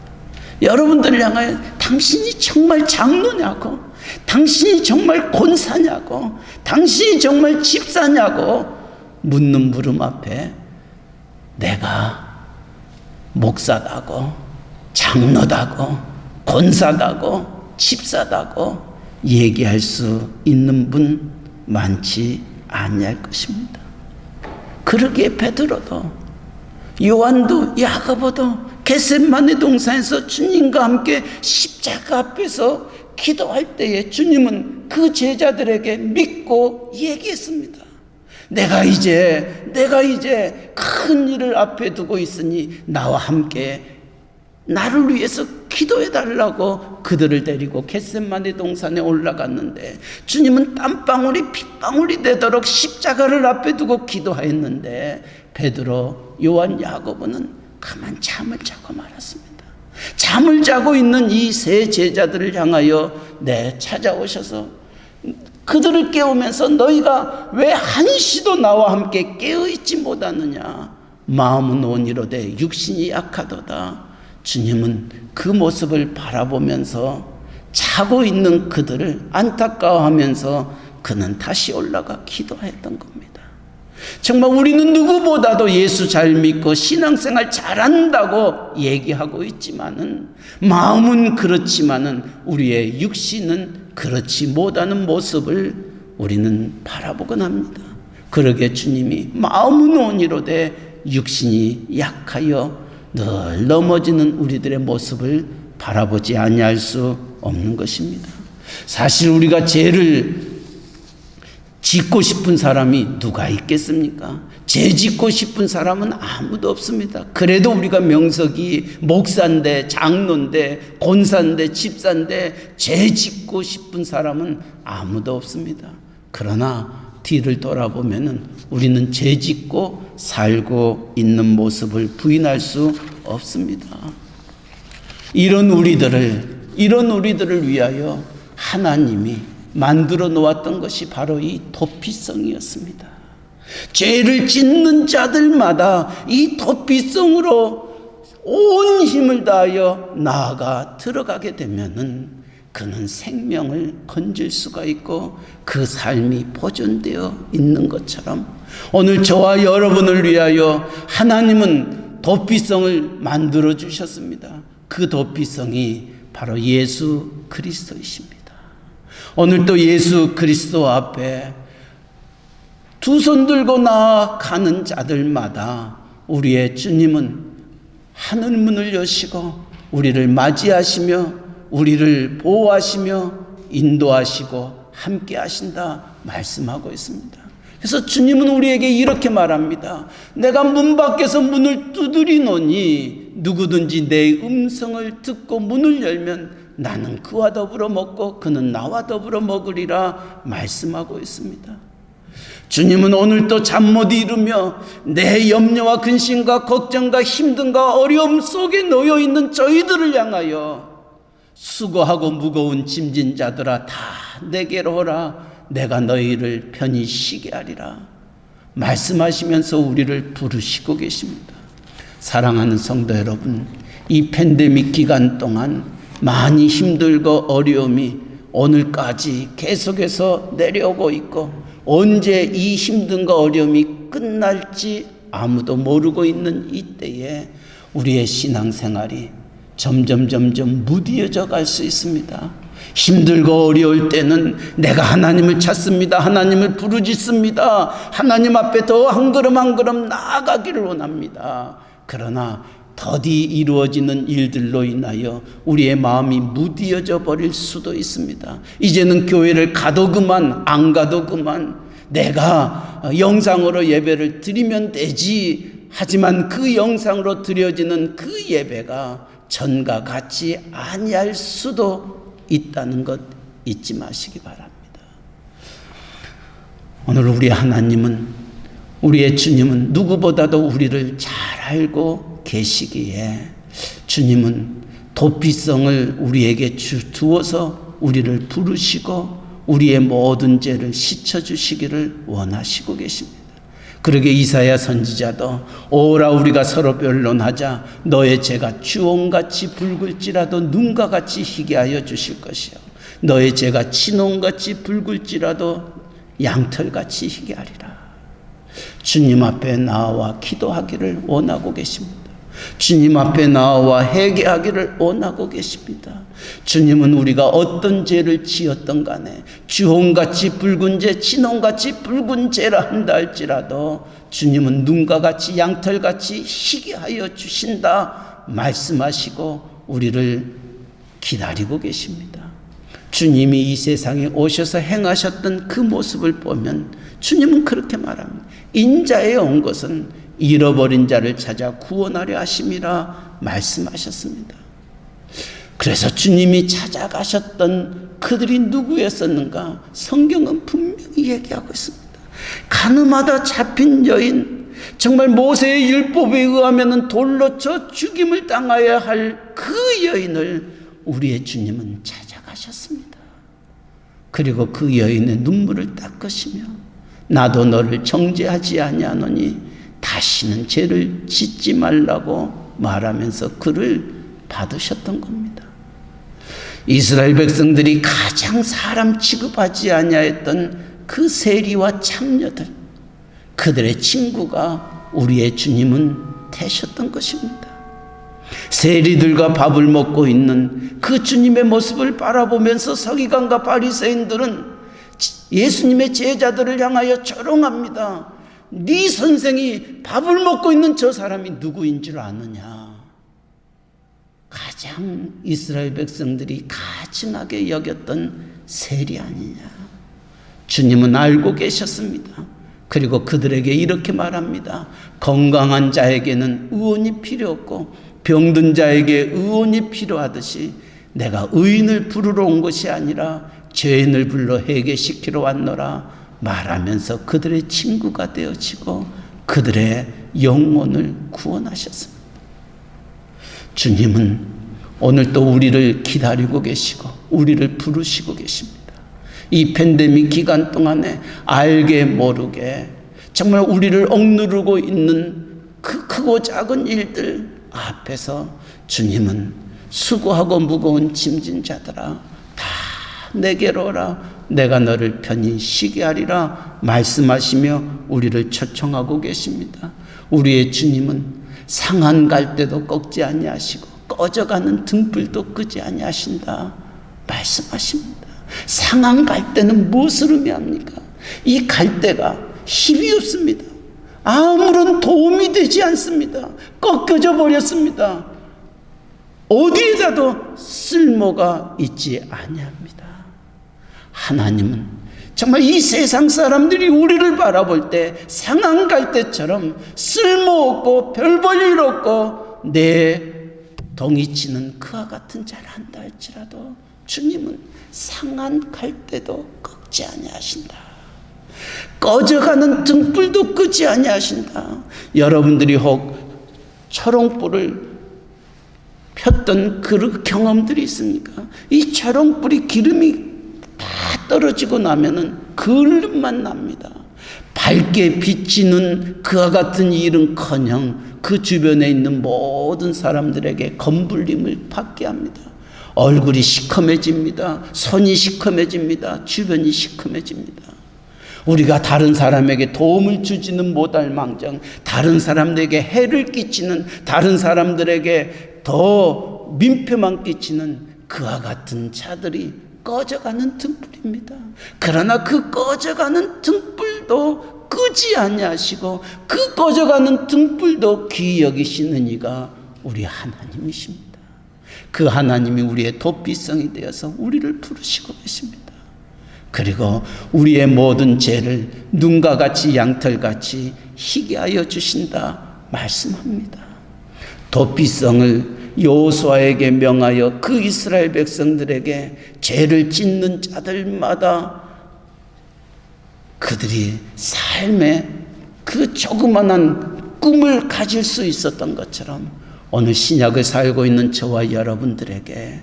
여러분들을 향하여 당신이 정말 장로냐고, 당신이 정말 권사냐고, 당신이 정말 집사냐고 묻는 물음 앞에 내가 목사다고, 장로다고, 권사다고, 집사다고 얘기할 수 있는 분 많지 아니할 것입니다. 그러기에 베드로도, 요한도, 야고보도 겟세마네 동산에서 주님과 함께 십자가 앞에서 기도할 때에 주님은 그 제자들에게 믿고 얘기했습니다. 내가 이제 큰 일을 앞에 두고 있으니 나와 함께 나를 위해서 기도해 달라고 그들을 데리고 겟세마네 동산에 올라갔는데, 주님은 땀방울이 핏방울이 되도록 십자가를 앞에 두고 기도하였는데, 베드로, 요한, 야고보는 가만 잠을 자고 말았습니다. 잠을 자고 있는 이 세 제자들을 향하여 찾아오셔서 그들을 깨우면서 너희가 왜 한시도 나와 함께 깨어있지 못하느냐, 마음은 온이로되 육신이 약하도다. 주님은 그 모습을 바라보면서 자고 있는 그들을 안타까워하면서 그는 다시 올라가 기도했던 겁니다. 정말 우리는 누구보다도 예수 잘 믿고 신앙생활 잘한다고 얘기하고 있지만은, 마음은 그렇지만은 우리의 육신은 그렇지 못하는 모습을 우리는 바라보곤 합니다. 그러게 주님이 마음은 온이로되 육신이 약하여 늘 넘어지는 우리들의 모습을 바라보지 아니할 수 없는 것입니다. 사실 우리가 죄를 짓고 싶은 사람이 누가 있겠습니까? 죄 짓고 싶은 사람은 아무도 없습니다. 그래도 우리가 명석이 목사인데, 장로인데, 권사인데, 집사인데 죄 짓고 싶은 사람은 아무도 없습니다. 그러나 뒤를 돌아보면은 우리는 죄 짓고 살고 있는 모습을 부인할 수 없습니다. 이런 우리들을 위하여 하나님이 만들어 놓았던 것이 바로 이 도피성이었습니다. 죄를 짓는 자들마다 이 도피성으로 온 힘을 다하여 나아가 들어가게 되면은 그는 생명을 건질 수가 있고 그 삶이 보존되어 있는 것처럼, 오늘 저와 여러분을 위하여 하나님은 도피성을 만들어 주셨습니다. 그 도피성이 바로 예수 그리스도이십니다. 오늘 또 예수 그리스도 앞에 두 손 들고 나아가는 자들마다 우리의 주님은 하늘 문을 여시고 우리를 맞이하시며 우리를 보호하시며 인도하시고 함께 하신다 말씀하고 있습니다. 그래서 주님은 우리에게 이렇게 말합니다. 내가 문 밖에서 문을 두드리노니 누구든지 내 음성을 듣고 문을 열면 나는 그와 더불어 먹고 그는 나와 더불어 먹으리라 말씀하고 있습니다. 주님은 오늘도 잠 못 이루며 내 염려와 근심과 걱정과 힘듦과 어려움 속에 놓여 있는 저희들을 향하여 수고하고 무거운 짐진 자들아 다 내게로 오라, 내가 너희를 편히 쉬게 하리라 말씀하시면서 우리를 부르시고 계십니다. 사랑하는 성도 여러분, 이 팬데믹 기간 동안 많이 힘들고 어려움이 오늘까지 계속해서 내려오고 있고, 언제 이 힘든과 어려움이 끝날지 아무도 모르고 있는 이때에 우리의 신앙생활이 점점 무디어져 갈 수 있습니다. 힘들고 어려울 때는 내가 하나님을 찾습니다. 하나님을 부르짖습니다. 하나님 앞에 더 한 걸음 나아가기를 원합니다. 그러나 더디 이루어지는 일들로 인하여 우리의 마음이 무디어져 버릴 수도 있습니다. 이제는 교회를 가도 그만 안 가도 그만, 내가 영상으로 예배를 드리면 되지, 하지만 그 영상으로 드려지는 그 예배가 전과 같이 아니할 수도 있다는 것 잊지 마시기 바랍니다. 오늘 우리 하나님은, 우리의 주님은 누구보다도 우리를 잘 알고 계시기에 주님은 도피성을 우리에게 주어서 우리를 부르시고 우리의 모든 죄를 씻어주시기를 원하시고 계십니다. 그러게 이사야 선지자도 오라 우리가 서로 변론하자 너의 죄가 주홍같이 붉을지라도 눈과 같이 희게 하여 주실 것이요 너의 죄가 진홍같이 붉을지라도 양털같이 희게 하리라. 주님 앞에 나와 기도하기를 원하고 계십니다. 주님 앞에 나와 회개하기를 원하고 계십니다. 주님은 우리가 어떤 죄를 지었던 간에 주홍같이 붉은 죄, 진홍같이 붉은 죄라 한다 할지라도 주님은 눈과 같이 양털같이 희게 하여 주신다 말씀하시고 우리를 기다리고 계십니다. 주님이 이 세상에 오셔서 행하셨던 그 모습을 보면 주님은 그렇게 말합니다. 인자에 온 것은 잃어버린 자를 찾아 구원하려 하심이라 말씀하셨습니다. 그래서 주님이 찾아가셨던 그들이 누구였었는가? 성경은 분명히 얘기하고 있습니다. 가늠하다 잡힌 여인, 정말 모세의 율법에 의하면 돌로 쳐 죽임을 당하여야 할 그 여인을 우리의 주님은 찾아가셨습니다. 그리고 그 여인의 눈물을 닦으시며 나도 너를 정죄하지 아니하노니 다시는 죄를 짓지 말라고 말하면서 그를 받으셨던 겁니다. 이스라엘 백성들이 가장 사람 취급하지 아니하였던 그 세리와 창녀들, 그들의 친구가 우리의 주님은 되셨던 것입니다. 세리들과 밥을 먹고 있는 그 주님의 모습을 바라보면서 서기관과 바리새인들은 예수님의 제자들을 향하여 조롱합니다. 네 선생이 밥을 먹고 있는 저 사람이 누구인 줄 아느냐? 가장 이스라엘 백성들이 가증하게 여겼던 세리 아니냐? 주님은 알고 계셨습니다. 그리고 그들에게 이렇게 말합니다. 건강한 자에게는 의원이 필요 없고 병든 자에게 의원이 필요하듯이 내가 의인을 부르러 온 것이 아니라 죄인을 불러 회개시키러 왔노라 말하면서 그들의 친구가 되어지고 그들의 영혼을 구원하셨습니다. 주님은 오늘 또 우리를 기다리고 계시고 우리를 부르시고 계십니다. 이 팬데믹 기간 동안에 알게 모르게 정말 우리를 억누르고 있는 그 크고 작은 일들 앞에서 주님은 수고하고 무거운 짐진 자들아 다 내게로 오라 내가 너를 편히 쉬게 하리라 말씀하시며 우리를 초청하고 계십니다. 우리의 주님은 상한 갈대도 꺾지 아니하시고 꺼져가는 등불도 끄지 아니하신다 말씀하십니다. 상한 갈대는 무엇을 의미합니까? 이 갈대가 힘이 없습니다. 아무런 도움이 되지 않습니다. 꺾여져 버렸습니다. 어디에다도 쓸모가 있지 아니합니다. 하나님은 정말 이 세상 사람들이 우리를 바라볼 때 상한 갈대처럼 쓸모없고 별 볼 일 없고 내 덩이치는 그와 같은 자를 한다 할지라도 주님은 상한 갈대도 꺾지 아니하신다. 꺼져가는 등불도 끄지 아니하신다. 여러분들이 혹 초롱불을 폈던 그 경험들이 있습니까? 이 초롱불이 기름이 다 떨어지고 나면은 그을름만 납니다. 밝게 비치는 그와 같은 일은커녕 그 주변에 있는 모든 사람들에게 검불림을 받게 합니다. 얼굴이 시커매집니다. 손이 시커매집니다. 주변이 시커매집니다. 우리가 다른 사람에게 도움을 주지는 못할 망정 다른 사람들에게 해를 끼치는 다른 사람들에게 더 민폐만 끼치는 그와 같은 자들이 꺼져가는 등불입니다. 그러나 그 꺼져가는 등불도 끄지 아니하시고 그 꺼져가는 등불도 귀히 여기시는 이가 우리 하나님이십니다. 그 하나님이 우리의 도피성이 되어서 우리를 부르시고 계십니다. 그리고 우리의 모든 죄를 눈과 같이 양털같이 희게 하여 주신다 말씀합니다. 도피성을 여호수아에게 명하여 그 이스라엘 백성들에게 죄를 짓는 자들마다 그들이 삶의 그 조그만한 꿈을 가질 수 있었던 것처럼 오늘 신약을 살고 있는 저와 여러분들에게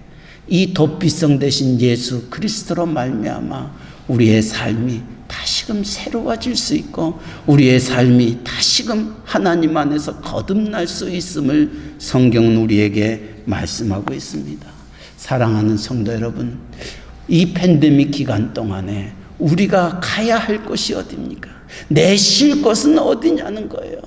이 도피성 대신 예수 그리스도로 말미암아 우리의 삶이 다시금 새로워질 수 있고 우리의 삶이 다시금 하나님 안에서 거듭날 수 있음을 성경은 우리에게 말씀하고 있습니다. 사랑하는 성도 여러분, 이 팬데믹 기간 동안에 우리가 가야 할 곳이 어디입니까? 내 쉴 곳은 어디냐는 거예요.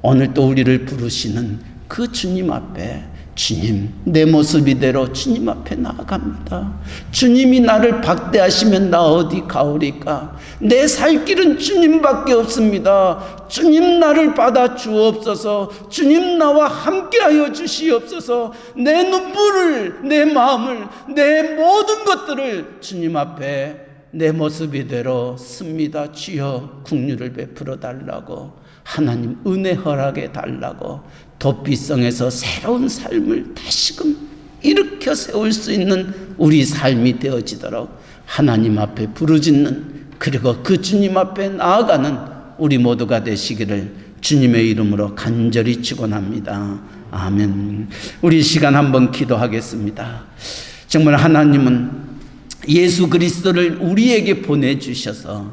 오늘 또 우리를 부르시는 그 주님 앞에, 주님, 내 모습 이대로 주님 앞에 나아갑니다. 주님이 나를 박대하시면 나 어디 가오리까? 내 살 길은 주님밖에 없습니다. 주님 나를 받아 주옵소서. 주님 나와 함께하여 주시옵소서. 내 눈물을, 내 마음을, 내 모든 것들을 주님 앞에 내 모습 이대로 씁니다. 주여 긍휼을 베풀어 달라고, 하나님 은혜 허락해 달라고, 도피성에서 새로운 삶을 다시금 일으켜 세울 수 있는 우리 삶이 되어지도록 하나님 앞에 부르짖는, 그리고 그 주님 앞에 나아가는 우리 모두가 되시기를 주님의 이름으로 간절히 축원합니다. 아멘. 우리 시간 한번 기도하겠습니다. 정말 하나님은 예수 그리스도를 우리에게 보내주셔서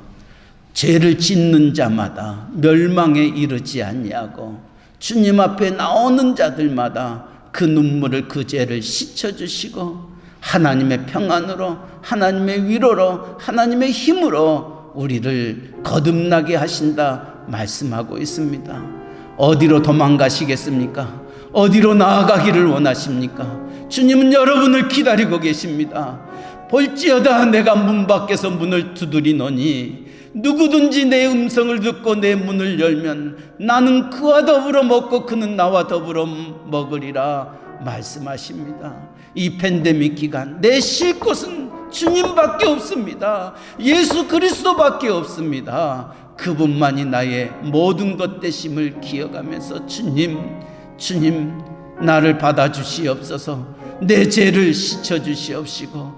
죄를 짓는 자마다 멸망에 이르지 아니하고 주님 앞에 나오는 자들마다 그 눈물을, 그 죄를 씻어주시고 하나님의 평안으로, 하나님의 위로로, 하나님의 힘으로 우리를 거듭나게 하신다 말씀하고 있습니다. 어디로 도망가시겠습니까? 어디로 나아가기를 원하십니까? 주님은 여러분을 기다리고 계십니다. 볼지어다 내가 문 밖에서 문을 두드리노니 누구든지 내 음성을 듣고 내 문을 열면 나는 그와 더불어 먹고 그는 나와 더불어 먹으리라 말씀하십니다. 이 팬데믹 기간 내 쉴 곳은 주님밖에 없습니다. 예수 그리스도밖에 없습니다. 그분만이 나의 모든 것 되심을 기억하면서 주님 나를 받아주시옵소서. 내 죄를 씻어주시옵시고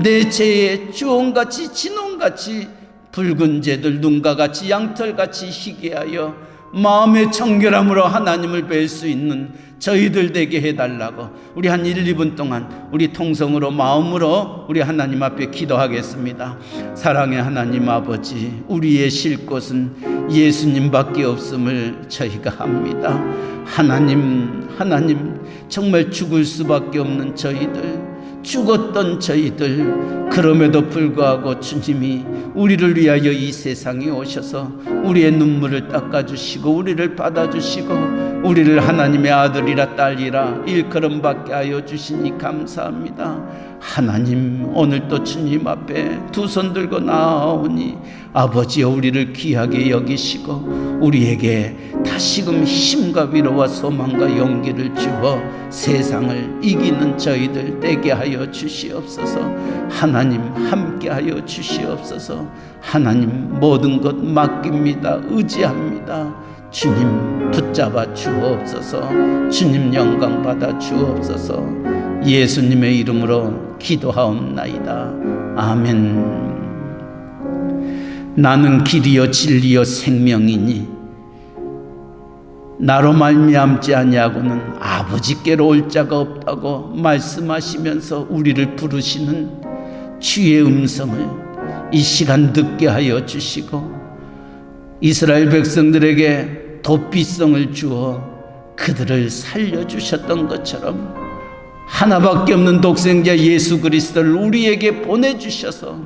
내 죄에 주홍같이 진홍같이 붉은 죄들 눈과 같이 양털같이 희게 하여 마음의 청결함으로 하나님을 뵐 수 있는 저희들 되게 해달라고 우리 한 1, 2분 동안 우리 통성으로 마음으로 우리 하나님 앞에 기도하겠습니다. 사랑의 하나님 아버지, 우리의 쉴 곳은 예수님밖에 없음을 저희가 합니다. 하나님 정말 죽을 수밖에 없는 저희들, 죽었던 저희들, 그럼에도 불구하고 주님이 우리를 위하여 이 세상에 오셔서 우리의 눈물을 닦아주시고 우리를 받아주시고 우리를 하나님의 아들이라 딸이라 일컬음받게 하여 주시니 감사합니다. 하나님, 오늘 또 주님 앞에 두 손 들고 나아오니 아버지여 우리를 귀하게 여기시고 우리에게 다시금 힘과 위로와 소망과 용기를 주어 세상을 이기는 저희들 되게 하여 주시옵소서. 하나님 함께 하여 주시옵소서. 하나님 모든 것 맡깁니다. 의지합니다. 주님 붙잡아 주옵소서. 주님 영광 받아 주옵소서. 예수님의 이름으로 기도하옵나이다. 아멘. 나는 길이요 진리요 생명이니 나로 말미암지 아니하고는 아버지께로 올 자가 없다고 말씀하시면서 우리를 부르시는 주의 음성을 이 시간 듣게 하여 주시고 이스라엘 백성들에게 도피성을 주어 그들을 살려주셨던 것처럼 하나밖에 없는 독생자 예수 그리스도를 우리에게 보내주셔서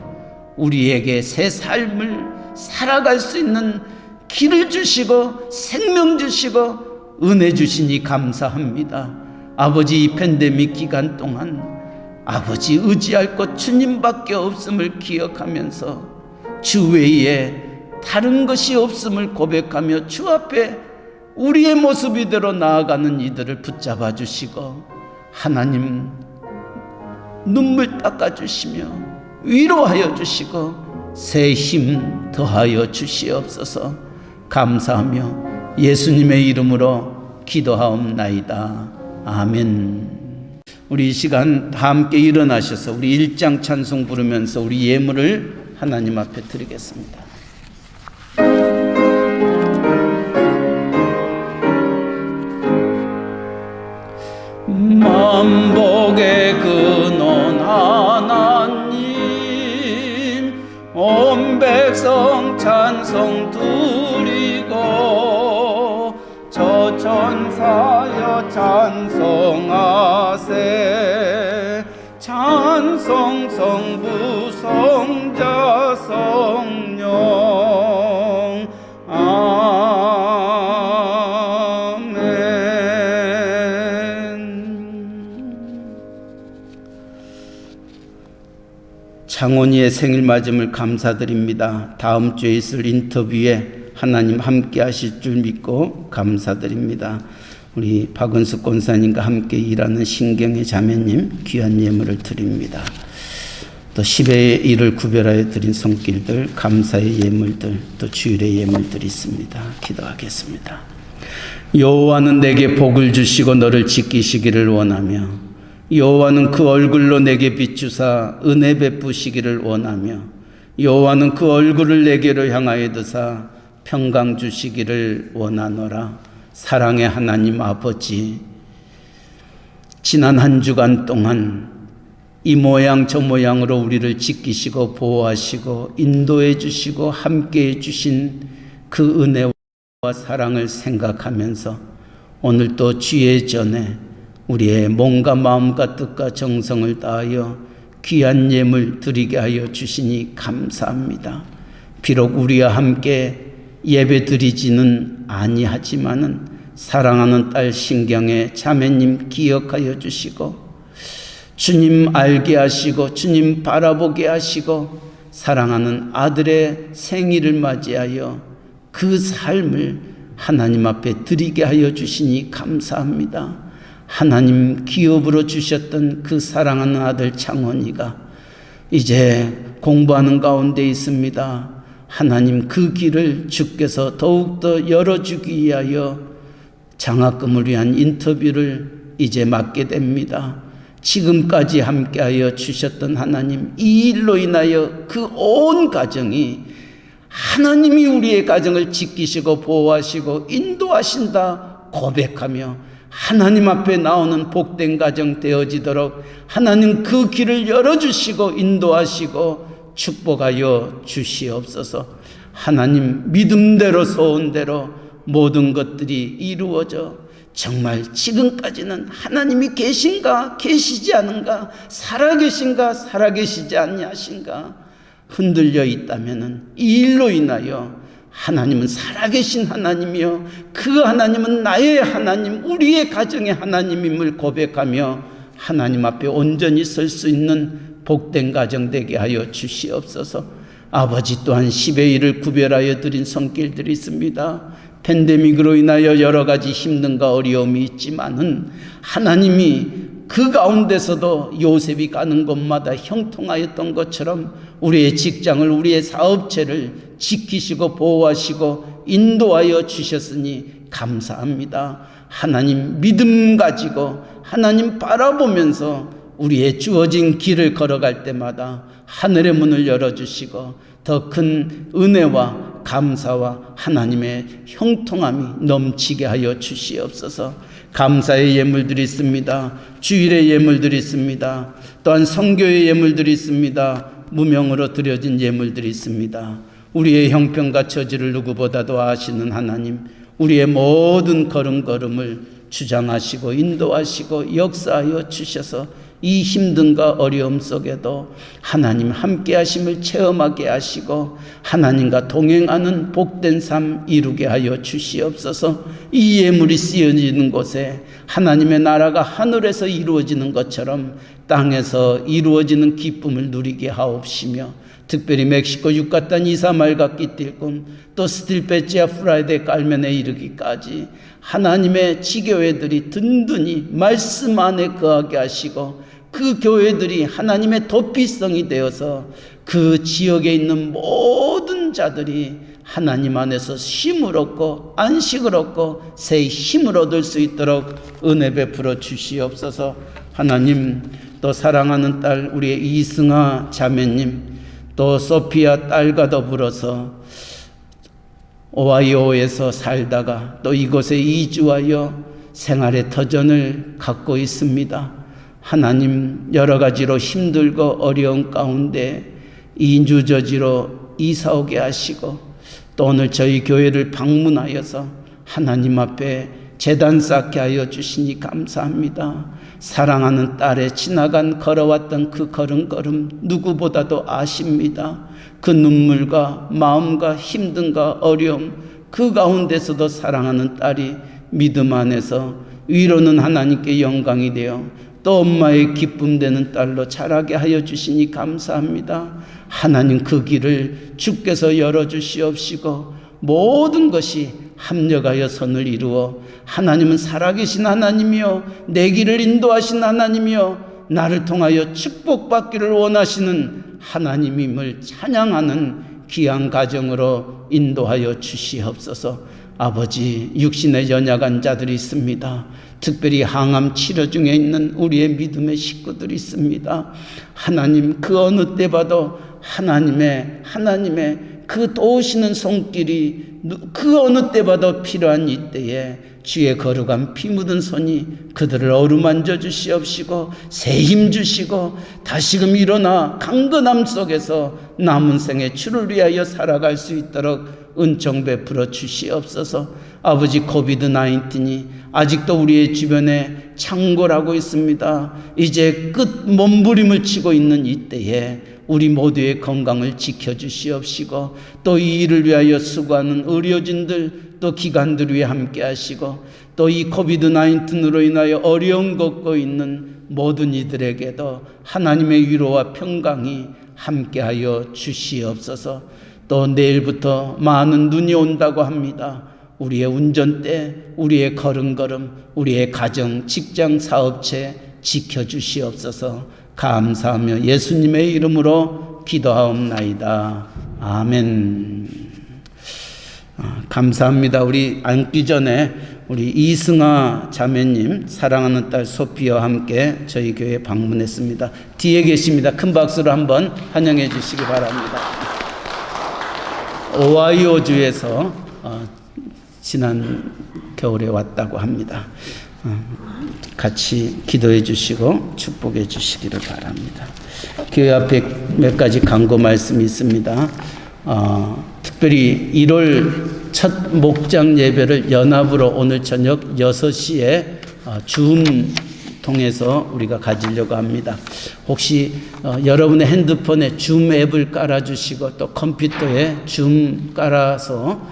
우리에게 새 삶을 살아갈 수 있는 길을 주시고 생명 주시고 은혜 주시니 감사합니다. 아버지, 이 팬데믹 기간 동안 아버지 의지할 것 주님밖에 없음을 기억하면서 주 외에 다른 것이 없음을 고백하며 주 앞에 우리의 모습 이대로 나아가는 이들을 붙잡아 주시고 하나님 눈물 닦아 주시며 위로하여 주시고 새 힘 더하여 주시옵소서. 감사하며 예수님의 이름으로 기도하옵나이다. 아멘. 우리 이 시간 다 함께 일어나셔서 우리 일장 찬송 부르면서 우리 예물을 하나님 앞에 드리겠습니다. 만복의 근원 하나님 찬송 드리고 저 천사여 찬송하세. 찬송 성부 성자 성령 창원이의 생일 맞음을 감사드립니다. 다음 주에 있을 인터뷰에 하나님 함께 하실 줄 믿고 감사드립니다. 우리 박은숙 권사님과 함께 일하는 신경의 자매님 귀한 예물을 드립니다. 또 10의 일을 구별하여 드린 손길들, 감사의 예물들, 또 주일의 예물들이 있습니다. 기도하겠습니다. 여호와는 내게 복을 주시고 너를 지키시기를 원하며 여호와는 그 얼굴로 내게 비추사 은혜 베푸시기를 원하며 여호와는 그 얼굴을 내게로 향하여 드사 평강 주시기를 원하노라. 사랑의 하나님 아버지, 지난 한 주간 동안 이 모양 저 모양으로 우리를 지키시고 보호하시고 인도해 주시고 함께 해 주신 그 은혜와 사랑을 생각하면서 오늘 또 주의 전에 우리의 몸과 마음과 뜻과 정성을 다하여 귀한 예물 드리게 하여 주시니 감사합니다. 비록 우리와 함께 예배 드리지는 아니하지만은 사랑하는 딸 신경의 자매님 기억하여 주시고 주님 알게 하시고 주님 바라보게 하시고 사랑하는 아들의 생일을 맞이하여 그 삶을 하나님 앞에 드리게 하여 주시니 감사합니다. 하나님 기업으로 주셨던 그 사랑하는 아들 창원이가 이제 공부하는 가운데 있습니다. 하나님 그 길을 주께서 더욱더 열어주기 위하여 장학금을 위한 인터뷰를 이제 맡게 됩니다. 지금까지 함께하여 주셨던 하나님, 이 일로 인하여 그 온 가정이 하나님이 우리의 가정을 지키시고 보호하시고 인도하신다 고백하며 하나님 앞에 나오는 복된 가정 되어지도록 하나님 그 길을 열어주시고 인도하시고 축복하여 주시옵소서. 하나님 믿음대로 소원대로 모든 것들이 이루어져 정말 지금까지는 하나님이 계신가 계시지 않은가 살아계신가 살아계시지 아니하신가 흔들려 있다면 이 일로 인하여 하나님은 살아계신 하나님이요 그 하나님은 나의 하나님 우리의 가정의 하나님임을 고백하며 하나님 앞에 온전히 설 수 있는 복된 가정 되게 하여 주시옵소서. 아버지 또한 10의 1을 구별하여 드린 손길들이 있습니다. 팬데믹으로 인하여 여러 가지 힘든가 어려움이 있지만은 하나님이 그 가운데서도 요셉이 가는 곳마다 형통하였던 것처럼 우리의 직장을 우리의 사업체를 지키시고 보호하시고 인도하여 주셨으니 감사합니다. 하나님 믿음 가지고 하나님 바라보면서 우리의 주어진 길을 걸어갈 때마다 하늘의 문을 열어주시고 더 큰 은혜와 감사와 하나님의 형통함이 넘치게 하여 주시옵소서. 감사의 예물들이 있습니다. 주일의 예물들이 있습니다. 또한 성교의 예물들이 있습니다. 무명으로 드려진 예물들이 있습니다. 우리의 형편과 처지를 누구보다도 아시는 하나님, 우리의 모든 걸음걸음을 주장하시고 인도하시고 역사하여 주셔서 이 힘든가 어려움 속에도 하나님 함께 하심을 체험하게 하시고 하나님과 동행하는 복된 삶 이루게 하여 주시옵소서. 이 예물이 쓰여지는 곳에 하나님의 나라가 하늘에서 이루어지는 것처럼 땅에서 이루어지는 기쁨을 누리게 하옵시며 특별히 멕시코 유카탄 이사말과 끼띨꿈 또 스틸페치아 프라이데 깔면에 이르기까지 하나님의 지교회들이 든든히 말씀 안에 거하게 하시고 그 교회들이 하나님의 도피성이 되어서 그 지역에 있는 모든 자들이 하나님 안에서 쉼을 얻고 안식을 얻고 새 힘을 얻을 수 있도록 은혜 베풀어 주시옵소서. 하나님 또 사랑하는 딸 우리의 이승아 자매님 또 소피아 딸과 더불어서 오하이오에서 살다가 또 이곳에 이주하여 생활의 터전을 갖고 있습니다. 하나님 여러 가지로 힘들고 어려운 가운데 이주저지로 이사 오게 하시고 또 오늘 저희 교회를 방문하여서 하나님 앞에 제단 쌓게 하여 주시니 감사합니다. 사랑하는 딸의 지나간 걸어왔던 그 걸음걸음 누구보다도 아십니다. 그 눈물과 마음과 힘든가 어려움 그 가운데서도 사랑하는 딸이 믿음 안에서 위로는 하나님께 영광이 되어 또 엄마의 기쁨 되는 딸로 자라게 하여 주시니 감사합니다. 하나님 그 길을 주께서 열어주시옵시고 모든 것이 합력하여 선을 이루어 하나님은 살아계신 하나님이요 내 길을 인도하신 하나님이요 나를 통하여 축복받기를 원하시는 하나님임을 찬양하는 귀한 가정으로 인도하여 주시옵소서. 아버지, 육신의 연약한 자들이 있습니다. 특별히 항암 치료 중에 있는 우리의 믿음의 식구들이 있습니다. 하나님, 그 어느 때 봐도 하나님의 그 도우시는 손길이 그 어느 때 봐도 필요한 이때에 주의 거룩한 피 묻은 손이 그들을 어루만져 주시옵시고 새 힘 주시고 다시금 일어나 강건함 속에서 남은 생에 주를 위하여 살아갈 수 있도록 은총 베풀어 주시옵소서. 아버지, 코비드-19이 아직도 우리의 주변에 창궐하고 있습니다. 이제 끝 몸부림을 치고 있는 이때에 우리 모두의 건강을 지켜주시옵시고 또 이 일을 위하여 수고하는 의료진들 또 기관들 위해 함께 하시고 또 이 코비드-19으로 인하여 어려움 겪고 있는 모든 이들에게도 하나님의 위로와 평강이 함께하여 주시옵소서. 또 내일부터 많은 눈이 온다고 합니다. 우리의 운전대, 우리의 걸음걸음, 우리의 가정, 직장, 사업체 지켜주시옵소서. 감사하며 예수님의 이름으로 기도하옵나이다. 아멘. 감사합니다. 우리 앉기 전에 우리 이승아 자매님, 사랑하는 딸 소피와 함께 저희 교회 방문했습니다. 뒤에 계십니다. 큰 박수로 한번 환영해 주시기 바랍니다. 오하이오주에서 지난 겨울에 왔다고 합니다. 같이 기도해 주시고 축복해 주시기를 바랍니다. 교회 앞에 몇 가지 강구 말씀이 있습니다. 특별히 1월 첫 목장 예배를 연합으로 오늘 저녁 6시에 줌 통해서 우리가 가지려고 합니다. 혹시 여러분의 핸드폰에 줌 앱을 깔아주시고 또 컴퓨터에 줌 깔아서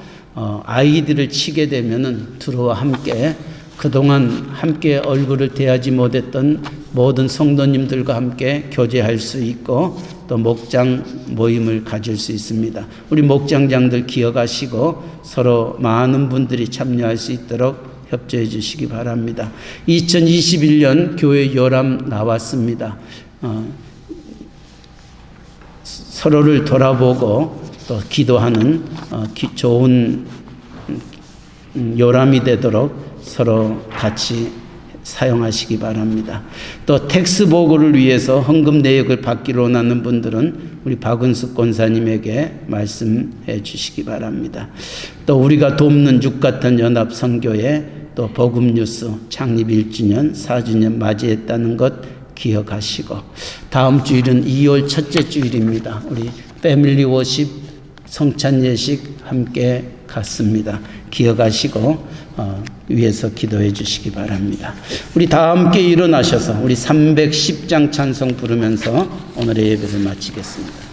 아이디를 치게 되면은 들어와 함께 그동안 함께 얼굴을 대하지 못했던 모든 성도님들과 함께 교제할 수 있고 또 목장 모임을 가질 수 있습니다. 우리 목장장들 기억하시고 서로 많은 분들이 참여할 수 있도록 협조해 주시기 바랍니다. 2021년 교회 요람 나왔습니다. 서로를 돌아보고 또 기도하는 좋은 요람이 되도록 서로 같이 사용하시기 바랍니다. 또 텍스 보고를 위해서 헌금 내역을 받기로 원하는 분들은 우리 박은숙 권사님에게 말씀해 주시기 바랍니다. 또 우리가 돕는 육같은 연합 선교회 또 복음뉴스 창립 1주년 4주년 맞이했다는 것 기억하시고 다음 주일은 2월 첫째 주일입니다. 우리 패밀리 워십 성찬 예식 함께 갖습니다. 기억하시고 위에서 기도해 주시기 바랍니다. 우리 다 함께 일어나셔서 우리 310장 찬송 부르면서 오늘의 예배를 마치겠습니다.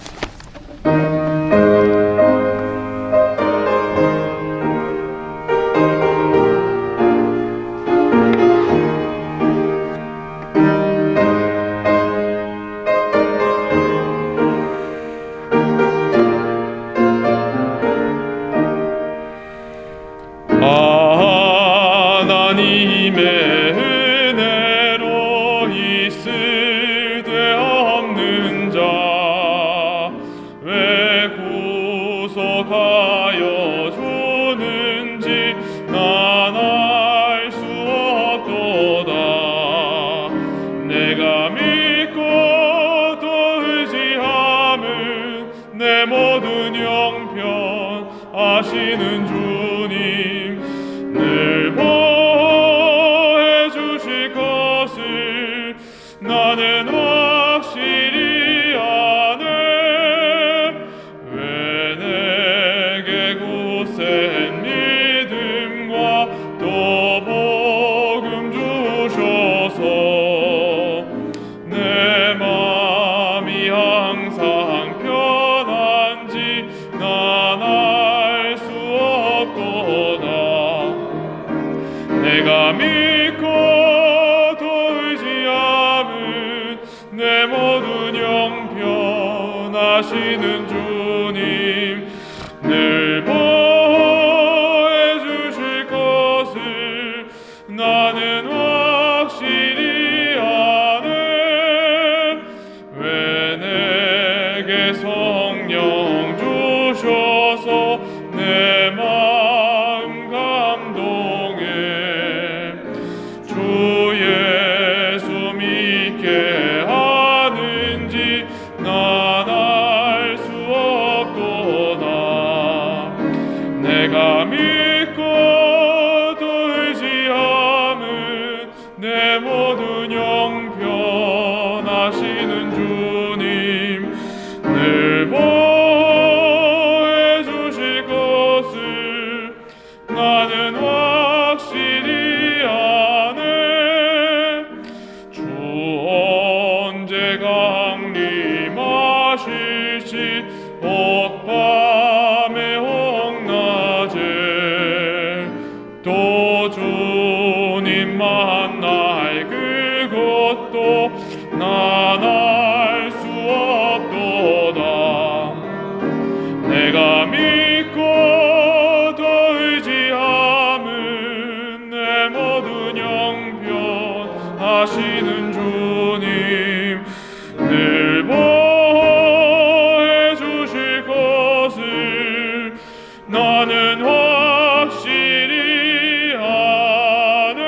은혜로 있을 데 없는 자 내가 믿고 또 의지함은 내 모든 형편하시는 주님 늘 보호해 주실 것을 나는 확실히 아네. 왜 내게 성령 주셔서 내 마음 감동해. 주 예수 믿게 하는지 난 알 수 없도다. 내가 믿고 또 의지함은 내 모든 형편하시는 주님 늘 보호해 주실 것을 나는 확실히 아네. 주 언제 강림하실지 엇밤에 홍낮에 또 주님 만날 그것도 난 알 수 없도다. 내가 믿고 또 의지함은 내 모든 형편하시는 주님 늘 보호해 주실 것을 나는 확실히 아네.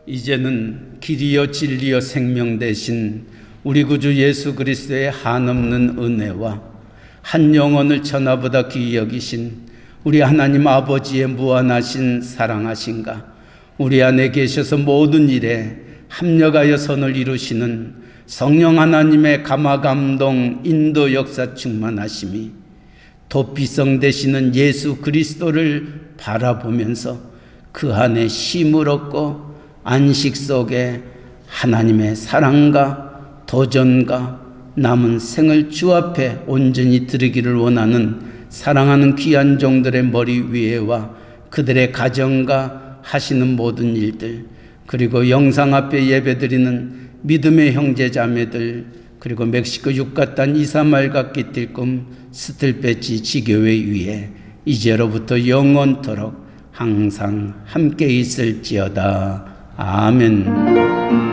이제는 길이요 진리요 생명 되신 우리 구주 예수 그리스도의 한없는 은혜와 한 영혼을 천하보다 귀히 여기신 우리 하나님 아버지의 무한하신 사랑하신가, 우리 안에 계셔서 모든 일에 합력하여 선을 이루시는 성령 하나님의 감화감동 인도 역사 충만하심이 도피성 되시는 예수 그리스도를 바라보면서 그 안에 쉼을 얻고 안식 속에 하나님의 사랑과 도전과 남은 생을 주 앞에 온전히 드리기를 원하는 사랑하는 귀한 종들의 머리 위에와 그들의 가정과 하시는 모든 일들, 그리고 영상 앞에 예배드리는 믿음의 형제 자매들, 그리고 멕시코 유카탄 이사말과 끼뜰꿈 스틀배치 지교회 위에 이제로부터 영원토록 항상 함께 있을지어다. 아멘.